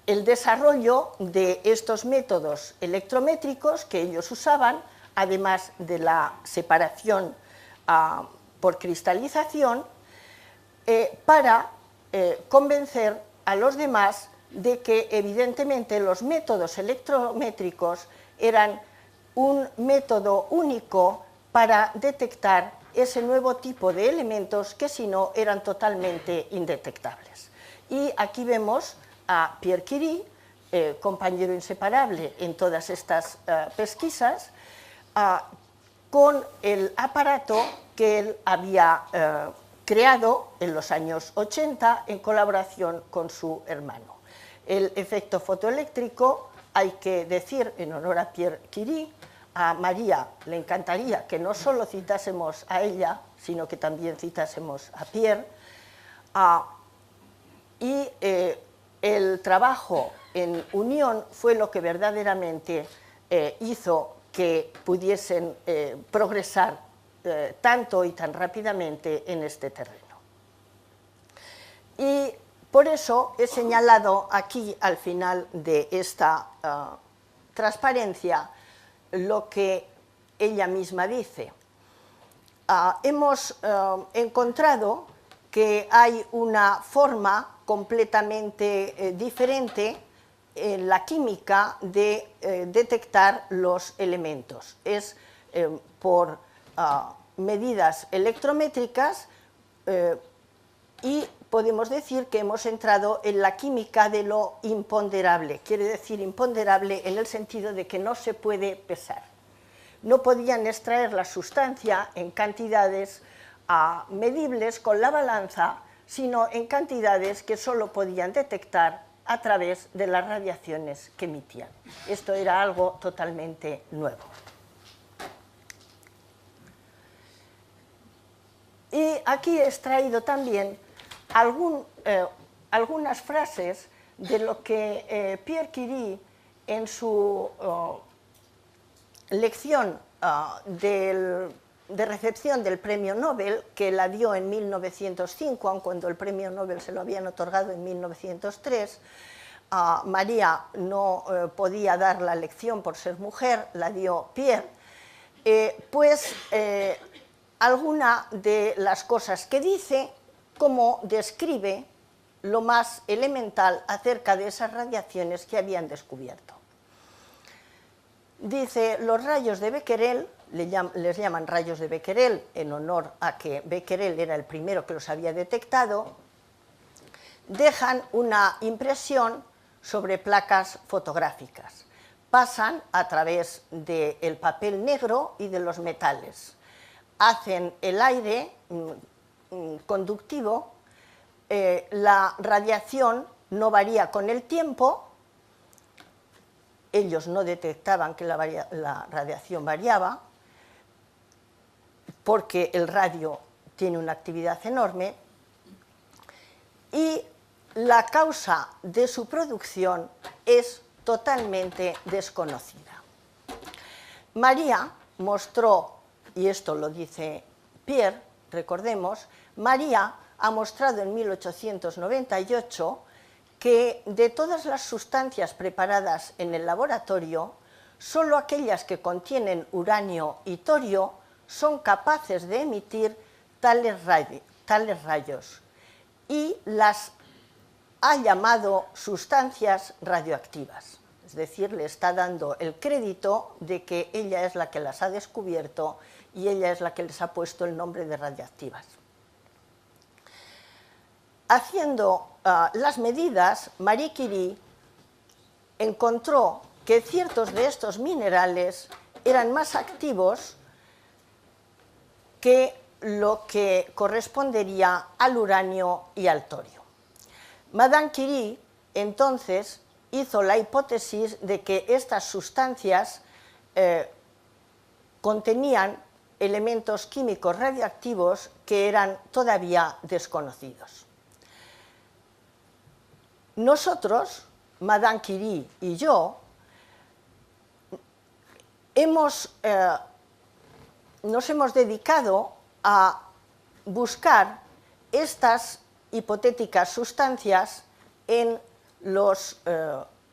el desarrollo de estos métodos electrométricos que ellos usaban, además de la separación por cristalización, para convencer a los demás de que evidentemente los métodos electrométricos eran un método único para detectar ese nuevo tipo de elementos que si no eran totalmente indetectables. Y aquí vemos a Pierre Curie, compañero inseparable en todas estas pesquisas, con el aparato que él había creado en los años 80 en colaboración con su hermano. El efecto fotoeléctrico, hay que decir, en honor a Pierre Curie, a María le encantaría que no solo citásemos a ella, sino que también citásemos a Pierre, y el trabajo en unión fue lo que verdaderamente hizo que pudiesen progresar tanto y tan rápidamente en este terreno. Y por eso he señalado aquí, al final de esta transparencia, lo que ella misma dice. Hemos encontrado que hay una forma completamente diferente en la química de detectar los elementos. Es por medidas electrométricas y podemos decir que hemos entrado en la química de lo imponderable. Quiere decir imponderable en el sentido de que no se puede pesar. No podían extraer la sustancia en cantidades medibles con la balanza, sino en cantidades que solo podían detectar a través de las radiaciones que emitían. Esto era algo totalmente nuevo. Y aquí he extraído también algunas frases de lo que Pierre Curie, en su lección de recepción del premio Nobel, que la dio en 1905, aun cuando el premio Nobel se lo habían otorgado en 1903, María no podía dar la lección por ser mujer, la dio Pierre, pues alguna de las cosas que dice, cómo describe lo más elemental acerca de esas radiaciones que habían descubierto. Dice, los rayos de Becquerel, les llaman rayos de Becquerel en honor a que Becquerel era el primero que los había detectado, dejan una impresión sobre placas fotográficas. Pasan a través del papel negro y de los metales. Hacen el aire conductivo, la radiación no varía con el tiempo, ellos no detectaban que la radiación variaba, porque el radio tiene una actividad enorme, y la causa de su producción es totalmente desconocida. María mostró, y esto lo dice Pierre, recordemos, María ha mostrado en 1898 que de todas las sustancias preparadas en el laboratorio, solo aquellas que contienen uranio y torio son capaces de emitir tales rayos, y las ha llamado sustancias radioactivas. Es decir, le está dando el crédito de que ella es la que las ha descubierto y ella es la que les ha puesto el nombre de radioactivas. Haciendo las medidas, Marie Curie encontró que ciertos de estos minerales eran más activos que lo que correspondería al uranio y al torio. Madame Curie, entonces, hizo la hipótesis de que estas sustancias contenían elementos químicos radioactivos que eran todavía desconocidos. Nosotros, Madame Curie y yo, nos hemos dedicado a buscar estas hipotéticas sustancias en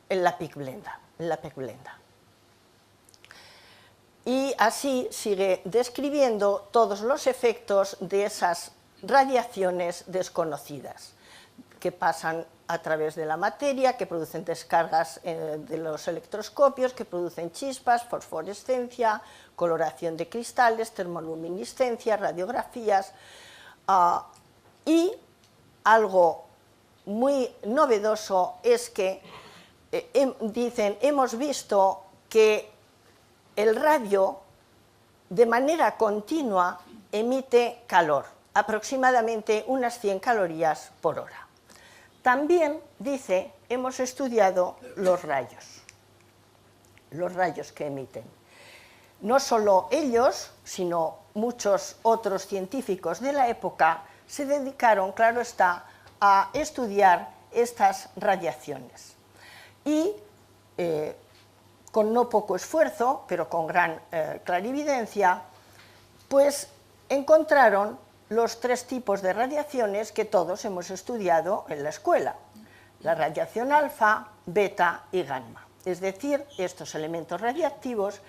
la pigmenta. Y así sigue describiendo todos los efectos de esas radiaciones desconocidas que pasan a través de la materia, que producen descargas de los electroscopios, que producen chispas, fosforescencia, coloración de cristales, termoluminiscencia, radiografías, y algo muy novedoso es que dicen, hemos visto que el radio de manera continua emite calor, aproximadamente unas 100 calorías por hora. También, dice, hemos estudiado los rayos que emiten. No solo ellos, sino muchos otros científicos de la época se dedicaron, claro está, a estudiar estas radiaciones. Y con no poco esfuerzo, pero con gran clarividencia, pues encontraron los 3 tipos de radiaciones que todos hemos estudiado en la escuela: la radiación alfa, beta y gamma. Es decir, estos elementos radiactivos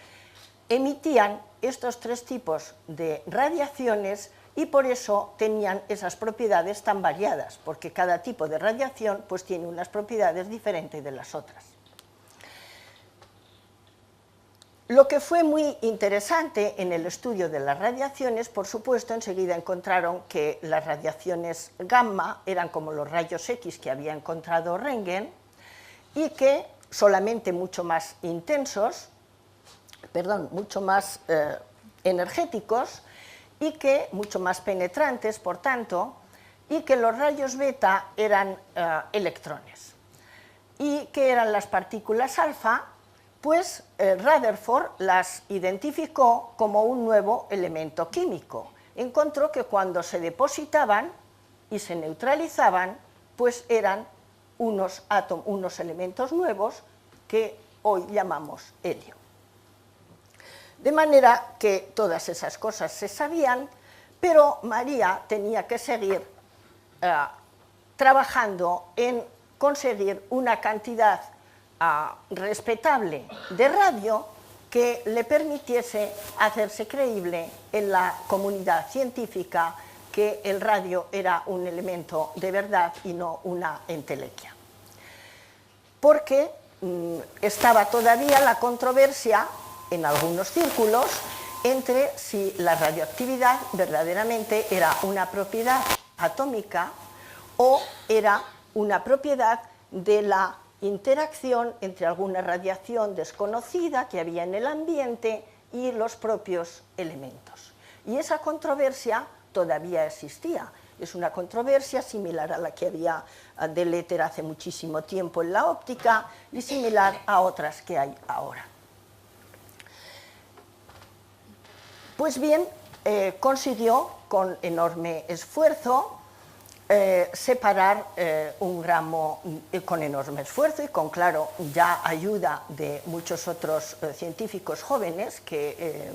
emitían estos 3 tipos de radiaciones y por eso tenían esas propiedades tan variadas, porque cada tipo de radiación pues tiene unas propiedades diferentes de las otras. Lo que fue muy interesante en el estudio de las radiaciones, por supuesto, enseguida encontraron que las radiaciones gamma eran como los rayos X que había encontrado Röntgen y que solamente mucho más intensos, mucho más energéticos y que mucho más penetrantes, por tanto, y que los rayos beta eran electrones. ¿Y qué eran las partículas alfa? Pues Rutherford las identificó como un nuevo elemento químico. Encontró que cuando se depositaban y se neutralizaban, pues eran unos elementos nuevos que hoy llamamos helio. De manera que todas esas cosas se sabían, pero María tenía que seguir trabajando en conseguir una cantidad respetable de radio que le permitiese hacerse creíble en la comunidad científica que el radio era un elemento de verdad y no una entelequia. Porque estaba todavía la controversia en algunos círculos entre si la radioactividad verdaderamente era una propiedad atómica o era una propiedad de la interacción entre alguna radiación desconocida que había en el ambiente y los propios elementos. Y esa controversia todavía existía. Es una controversia similar a la que había del éter hace muchísimo tiempo en la óptica y similar a otras que hay ahora. Pues bien, consiguió con enorme esfuerzo separar un gramo con enorme esfuerzo y con, claro, ya ayuda de muchos otros científicos jóvenes que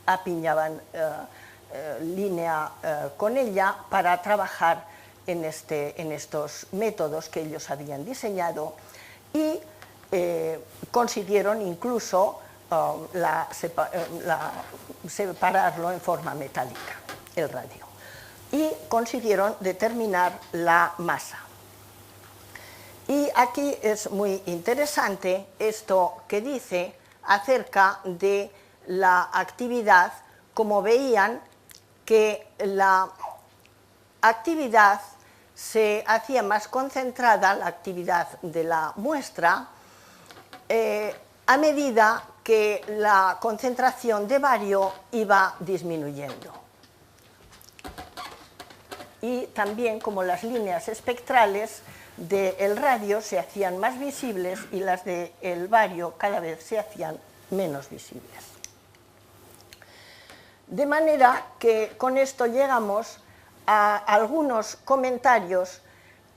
apiñaban línea con ella para trabajar en estos métodos que ellos habían diseñado y consiguieron incluso separarlo en forma metálica, el radio, y consiguieron determinar la masa. Y aquí es muy interesante esto que dice acerca de la actividad, como veían que la actividad se hacía más concentrada, la actividad de la muestra, a medida que la concentración de bario iba disminuyendo. Y también como las líneas espectrales del radio se hacían más visibles y las del bario cada vez se hacían menos visibles. De manera que con esto llegamos a algunos comentarios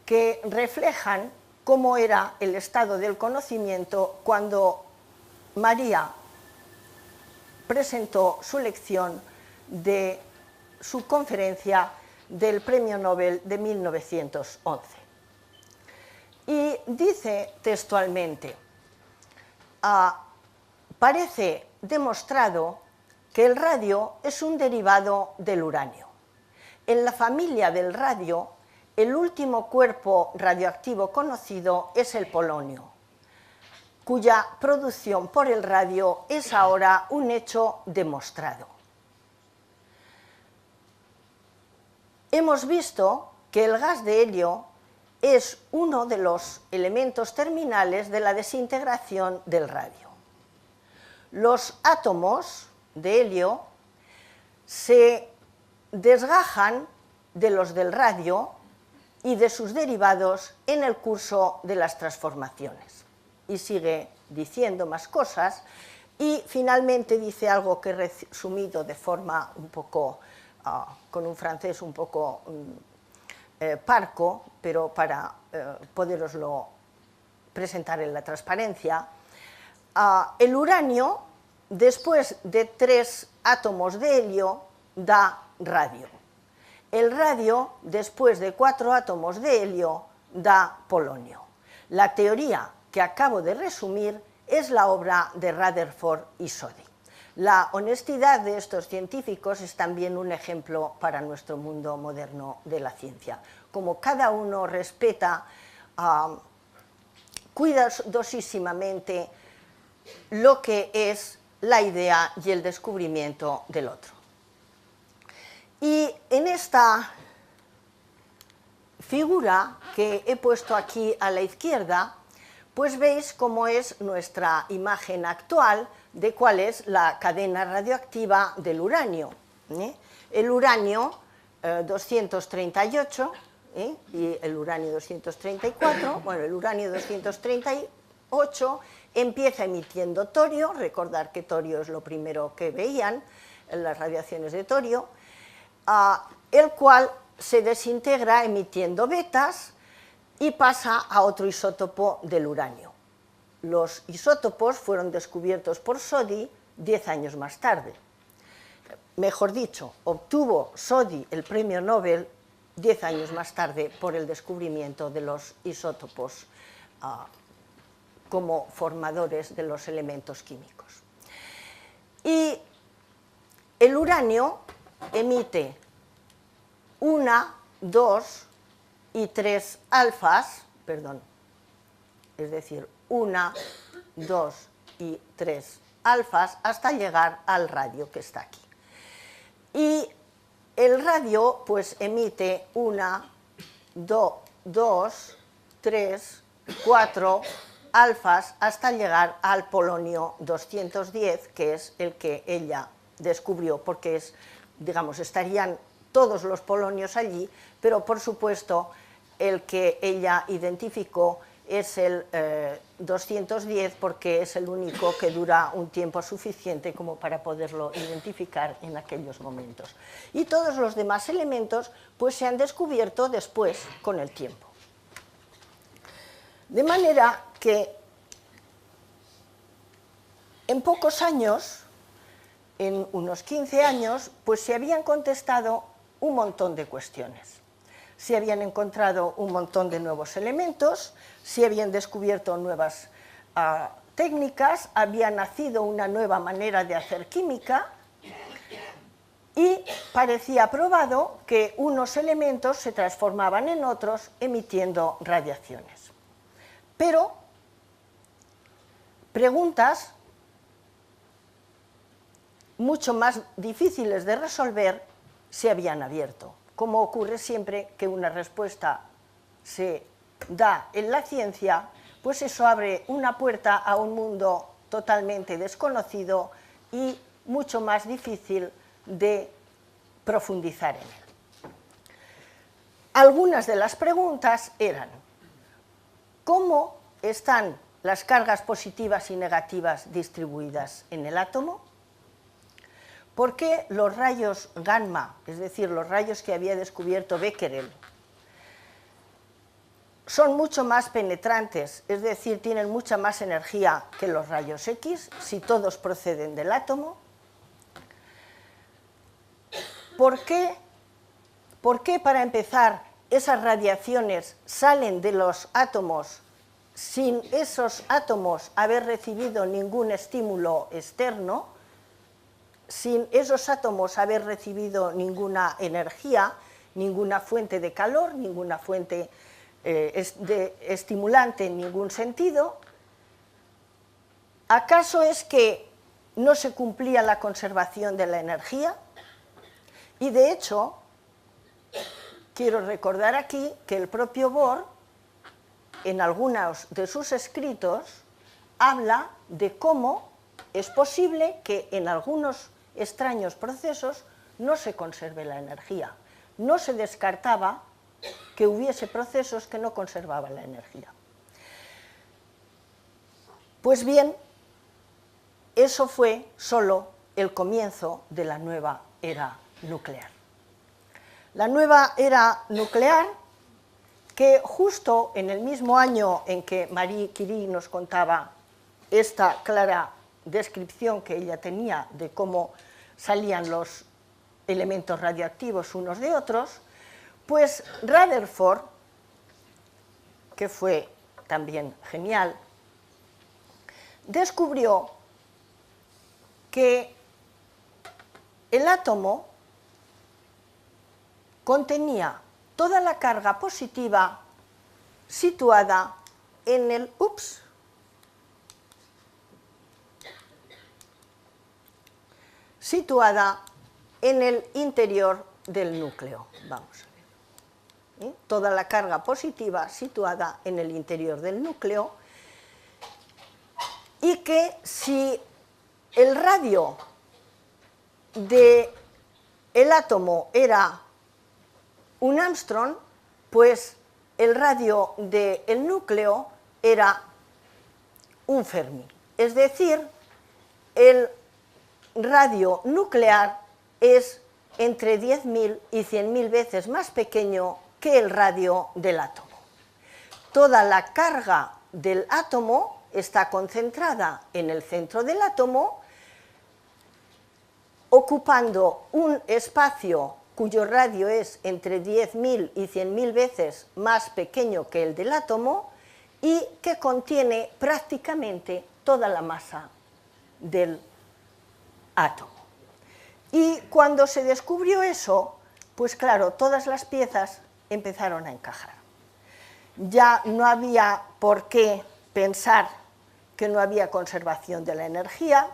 que reflejan cómo era el estado del conocimiento cuando María presentó su lección de su conferencia del Premio Nobel de 1911. Y dice textualmente: parece demostrado que el radio es un derivado del uranio. En la familia del radio, el último cuerpo radioactivo conocido es el polonio, cuya producción por el radio es ahora un hecho demostrado. Hemos visto que el gas de helio es uno de los elementos terminales de la desintegración del radio. Los átomos de helio se desgajan de los del radio y de sus derivados en el curso de las transformaciones. Y sigue diciendo más cosas y finalmente dice algo que he resumido de forma un poco, con un francés un poco parco, pero para poderoslo presentar en la transparencia. El uranio, después de 3 átomos de helio, da radio. El radio, después de 4 átomos de helio, da polonio. La teoría que acabo de resumir es la obra de Rutherford y Soddy. La honestidad de estos científicos es también un ejemplo para nuestro mundo moderno de la ciencia. Como cada uno respeta cuidadosísimamente lo que es la idea y el descubrimiento del otro. Y en esta figura que he puesto aquí a la izquierda, pues veis cómo es nuestra imagen actual de cuál es la cadena radioactiva del uranio. El uranio 238 y el uranio 234, bueno, el uranio 238 empieza emitiendo torio, recordar que torio es lo primero que veían en las radiaciones de torio, el cual se desintegra emitiendo betas y pasa a otro isótopo del uranio. Los isótopos fueron descubiertos por Soddy 10 años más tarde. Mejor dicho, obtuvo Soddy el premio Nobel 10 años más tarde por el descubrimiento de los isótopos como formadores de los elementos químicos. Y el uranio emite 1, 2 y 3 alfas, perdón, es decir, 1, 2 y 3 alfas hasta llegar al radio que está aquí. Y el radio pues emite 1, 2, 3, 4 alfas hasta llegar al polonio 210, que es el que ella descubrió, porque es, digamos, estarían todos los polonios allí, pero por supuesto el que ella identificó es el 210 porque es el único que dura un tiempo suficiente como para poderlo identificar en aquellos momentos. Y todos los demás elementos pues se han descubierto después con el tiempo. De manera que en pocos años en unos 15 años, pues se habían contestado un montón de cuestiones. Se habían encontrado un montón de nuevos elementos, se habían descubierto nuevas técnicas, había nacido una nueva manera de hacer química y parecía probado que unos elementos se transformaban en otros emitiendo radiaciones. Pero preguntas mucho más difíciles de resolver se habían abierto. Como ocurre siempre que una respuesta se da en la ciencia, pues eso abre una puerta a un mundo totalmente desconocido y mucho más difícil de profundizar en él. Algunas de las preguntas eran: ¿cómo están las cargas positivas y negativas distribuidas en el átomo? ¿Por qué los rayos gamma, es decir, los rayos que había descubierto Becquerel, son mucho más penetrantes, es decir, tienen mucha más energía que los rayos X, si todos proceden del átomo? ¿Por qué, para empezar, esas radiaciones salen de los átomos sin esos átomos haber recibido ningún estímulo externo, sin esos átomos haber recibido ninguna energía, ninguna fuente de calor, ninguna fuente estimulante en ningún sentido? ¿Acaso es que no se cumplía la conservación de la energía? Y de hecho, quiero recordar aquí que el propio Bohr, en algunos de sus escritos, habla de cómo es posible que en algunos extraños procesos no se conserve la energía. No se descartaba que hubiese procesos que no conservaban la energía. Pues bien, eso fue solo el comienzo de la nueva era nuclear. La nueva era nuclear, que justo en el mismo año en que Marie Curie nos contaba esta clara descripción que ella tenía de cómo salían los elementos radioactivos unos de otros, pues Rutherford, que fue también genial, descubrió que el átomo contenía toda la carga positiva situada en el interior del núcleo. Vamos a ver. Toda la carga positiva situada en el interior del núcleo, y que si el radio del átomo era un Armstrong, pues el radio del núcleo era un Fermi. Es decir, el radio nuclear es entre 10.000 y 100.000 veces más pequeño que el radio del átomo. Toda la carga del átomo está concentrada en el centro del átomo, ocupando un espacio cuyo radio es entre 10.000 y 100.000 veces más pequeño que el del átomo y que contiene prácticamente toda la masa del átomo. Y cuando se descubrió eso, pues claro, todas las piezas empezaron a encajar. Ya no había por qué pensar que no había conservación de la energía.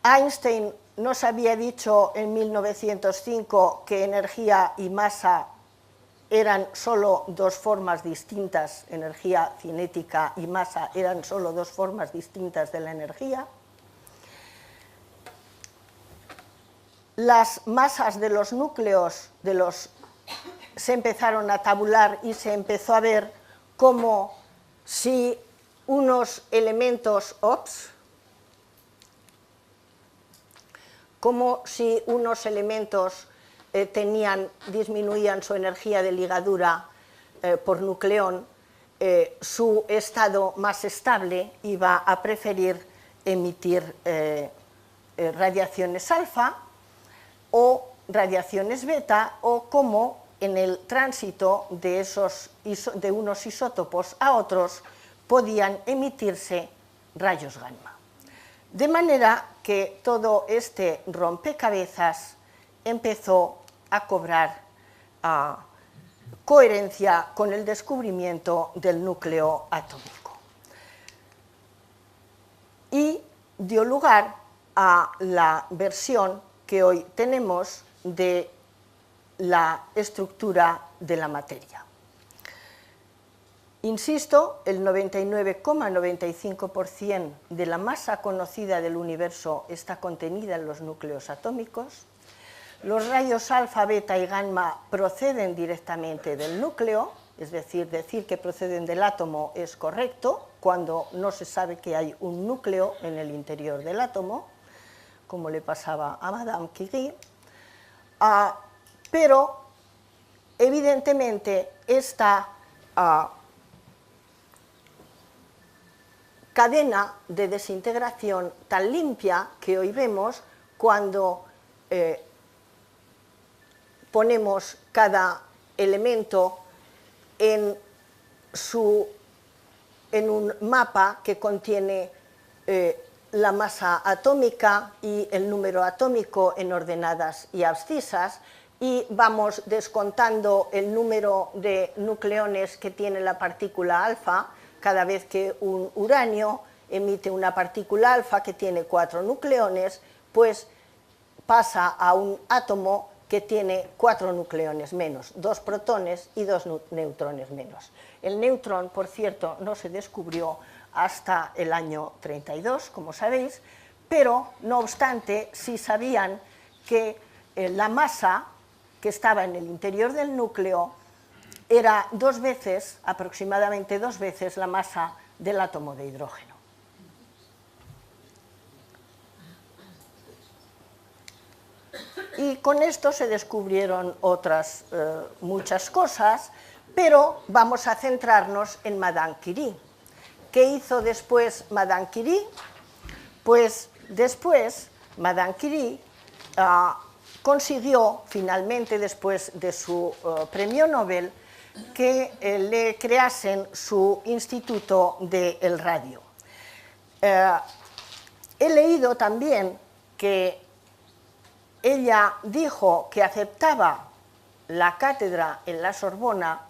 Einstein nos había dicho en 1905 que energía y masa eran solo dos formas distintas, energía cinética y masa eran solo dos formas distintas de la energía. Las masas de los núcleos se empezaron a tabular y se empezó a ver como si unos elementos disminuían su energía de ligadura por nucleón, su estado más estable iba a preferir emitir radiaciones alfa o radiaciones beta, o cómo en el tránsito de unos isótopos a otros podían emitirse rayos gamma. De manera que todo este rompecabezas empezó a cobrar coherencia con el descubrimiento del núcleo atómico. Y dio lugar a la versión que hoy tenemos de la estructura de la materia. Insisto, el 99,95% de la masa conocida del universo está contenida en los núcleos atómicos. Los rayos alfa, beta y gamma proceden directamente del núcleo, es decir que proceden del átomo es correcto cuando no se sabe que hay un núcleo en el interior del átomo, como le pasaba a Madame Curie, pero evidentemente esta cadena de desintegración tan limpia que hoy vemos cuando ponemos cada elemento en un mapa que contiene la masa atómica y el número atómico en ordenadas y abscisas, y vamos descontando el número de nucleones que tiene la partícula alfa. Cada vez que un uranio emite una partícula alfa que tiene 4 nucleones, pues pasa a un átomo que tiene 4 nucleones menos, 2 protones y 2 neutrones menos. El neutrón, por cierto, no se descubrió hasta el año 32, como sabéis, pero no obstante, sí sabían que la masa que estaba en el interior del núcleo era aproximadamente dos veces la masa del átomo de hidrógeno. Y con esto se descubrieron otras muchas cosas, pero vamos a centrarnos en Madame Curie. ¿Qué hizo después Madame Curie? Pues después Madame Curie consiguió finalmente, después de su premio Nobel, que le creasen su Instituto del Radio. He leído también que ella dijo que aceptaba la cátedra en la Sorbona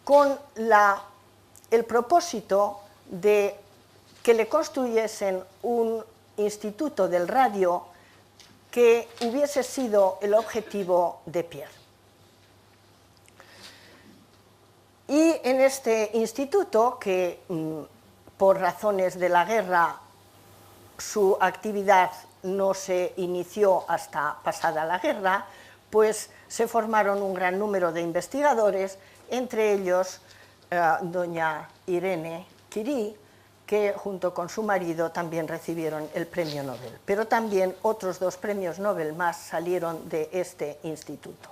con el propósito de que le construyesen un instituto del radio que hubiese sido el objetivo de Pierre. Y en este instituto, que por razones de la guerra su actividad no se inició hasta pasada la guerra, pues se formaron un gran número de investigadores, entre ellos doña Irene Curie, que junto con su marido también recibieron el premio Nobel. Pero también otros 2 premios Nobel más salieron de este instituto.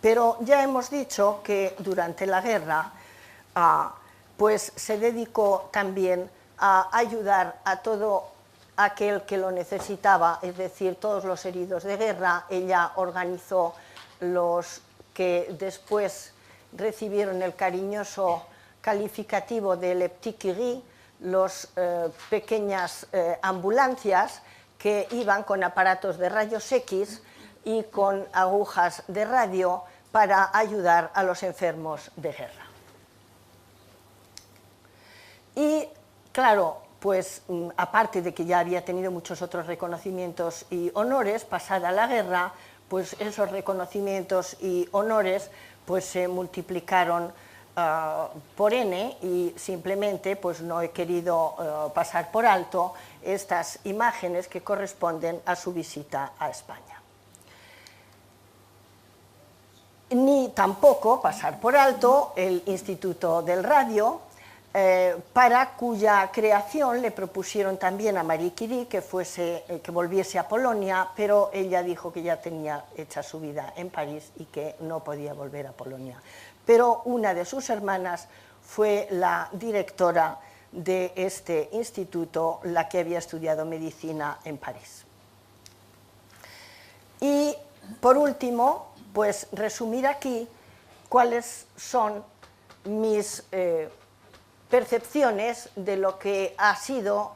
Pero ya hemos dicho que durante la guerra pues se dedicó también a ayudar a todo aquel que lo necesitaba, es decir, todos los heridos de guerra. Ella organizó los que después recibieron el cariñoso calificativo de Les Petits Curie, las pequeñas ambulancias que iban con aparatos de rayos X y con agujas de radio para ayudar a los enfermos de guerra. Y claro, pues aparte de que ya había tenido muchos otros reconocimientos y honores, pasada la guerra, pues esos reconocimientos y honores pues se multiplicaron por n, y simplemente pues no he querido pasar por alto estas imágenes que corresponden a su visita a España. Ni tampoco pasar por alto el Instituto del Radio, para cuya creación le propusieron también a Marie Curie que volviese a Polonia, pero ella dijo que ya tenía hecha su vida en París y que no podía volver a Polonia. Pero una de sus hermanas fue la directora de este instituto, la que había estudiado medicina en París. Y por último, pues resumir aquí cuáles son mis percepciones de lo que ha sido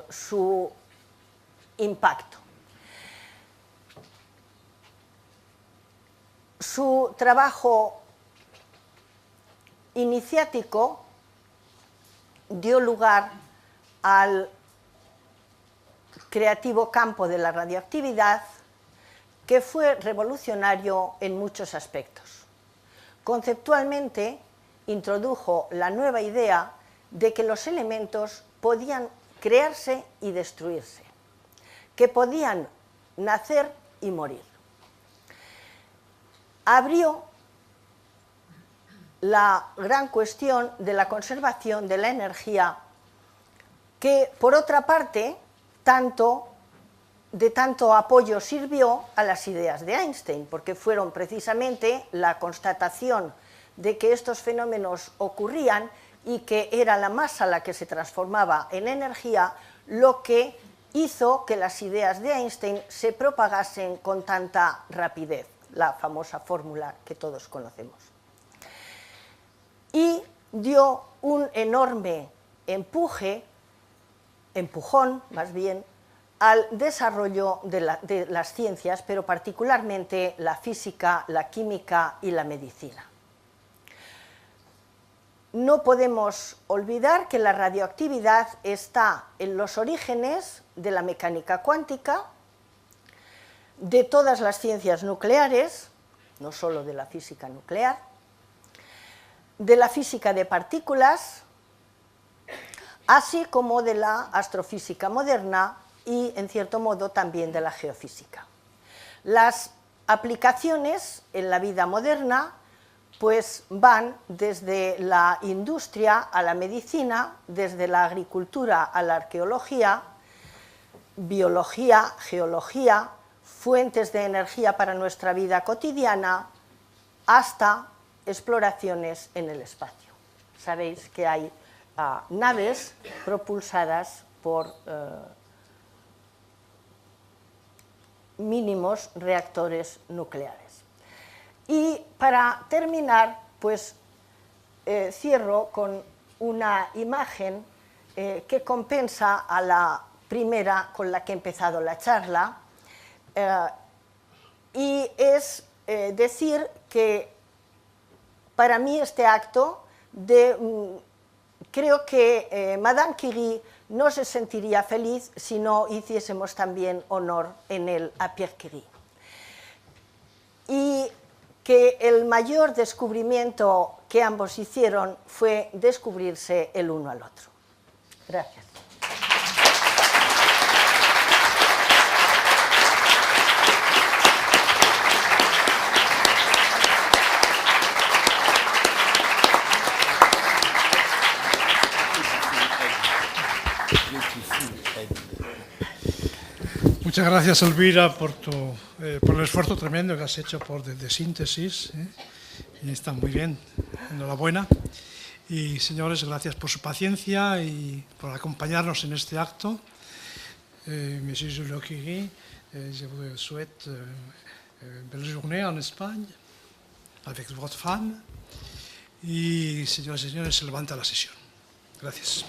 su impacto. Su trabajo iniciático dio lugar al creativo campo de la radioactividad, que fue revolucionario en muchos aspectos. Conceptualmente, introdujo la nueva idea de que los elementos podían crearse y destruirse, que podían nacer y morir. Abrió la gran cuestión de la conservación de la energía, que, por otra parte, de tanto apoyo sirvió a las ideas de Einstein, porque fueron precisamente la constatación de que estos fenómenos ocurrían y que era la masa la que se transformaba en energía lo que hizo que las ideas de Einstein se propagasen con tanta rapidez, la famosa fórmula que todos conocemos. Y dio un enorme empujón más bien, al desarrollo de las ciencias, pero particularmente la física, la química y la medicina. No podemos olvidar que la radioactividad está en los orígenes de la mecánica cuántica, de todas las ciencias nucleares, no solo de la física nuclear, de la física de partículas, así como de la astrofísica moderna y, en cierto modo, también de la geofísica. Las aplicaciones en la vida moderna pues van desde la industria a la medicina, desde la agricultura a la arqueología, biología, geología, fuentes de energía para nuestra vida cotidiana, hasta exploraciones en el espacio. Sabéis que hay naves propulsadas por mínimos reactores nucleares. Y para terminar, pues cierro con una imagen que compensa a la primera con la que he empezado la charla, y es decir que para mí este acto creo que Madame Curie no se sentiría feliz si no hiciésemos también honor en él a Pierre Curie. Y que el mayor descubrimiento que ambos hicieron fue descubrirse el uno al otro. Gracias. Muchas gracias, Elvira, por el esfuerzo tremendo que has hecho de síntesis. Y está muy bien, enhorabuena. Y, señores, gracias por su paciencia y por acompañarnos en este acto. Monsieur Jules Curie, je vous souhaite une belle journée en Espagne avec votre femme. Y, señores y señores, se levanta la sesión. Gracias.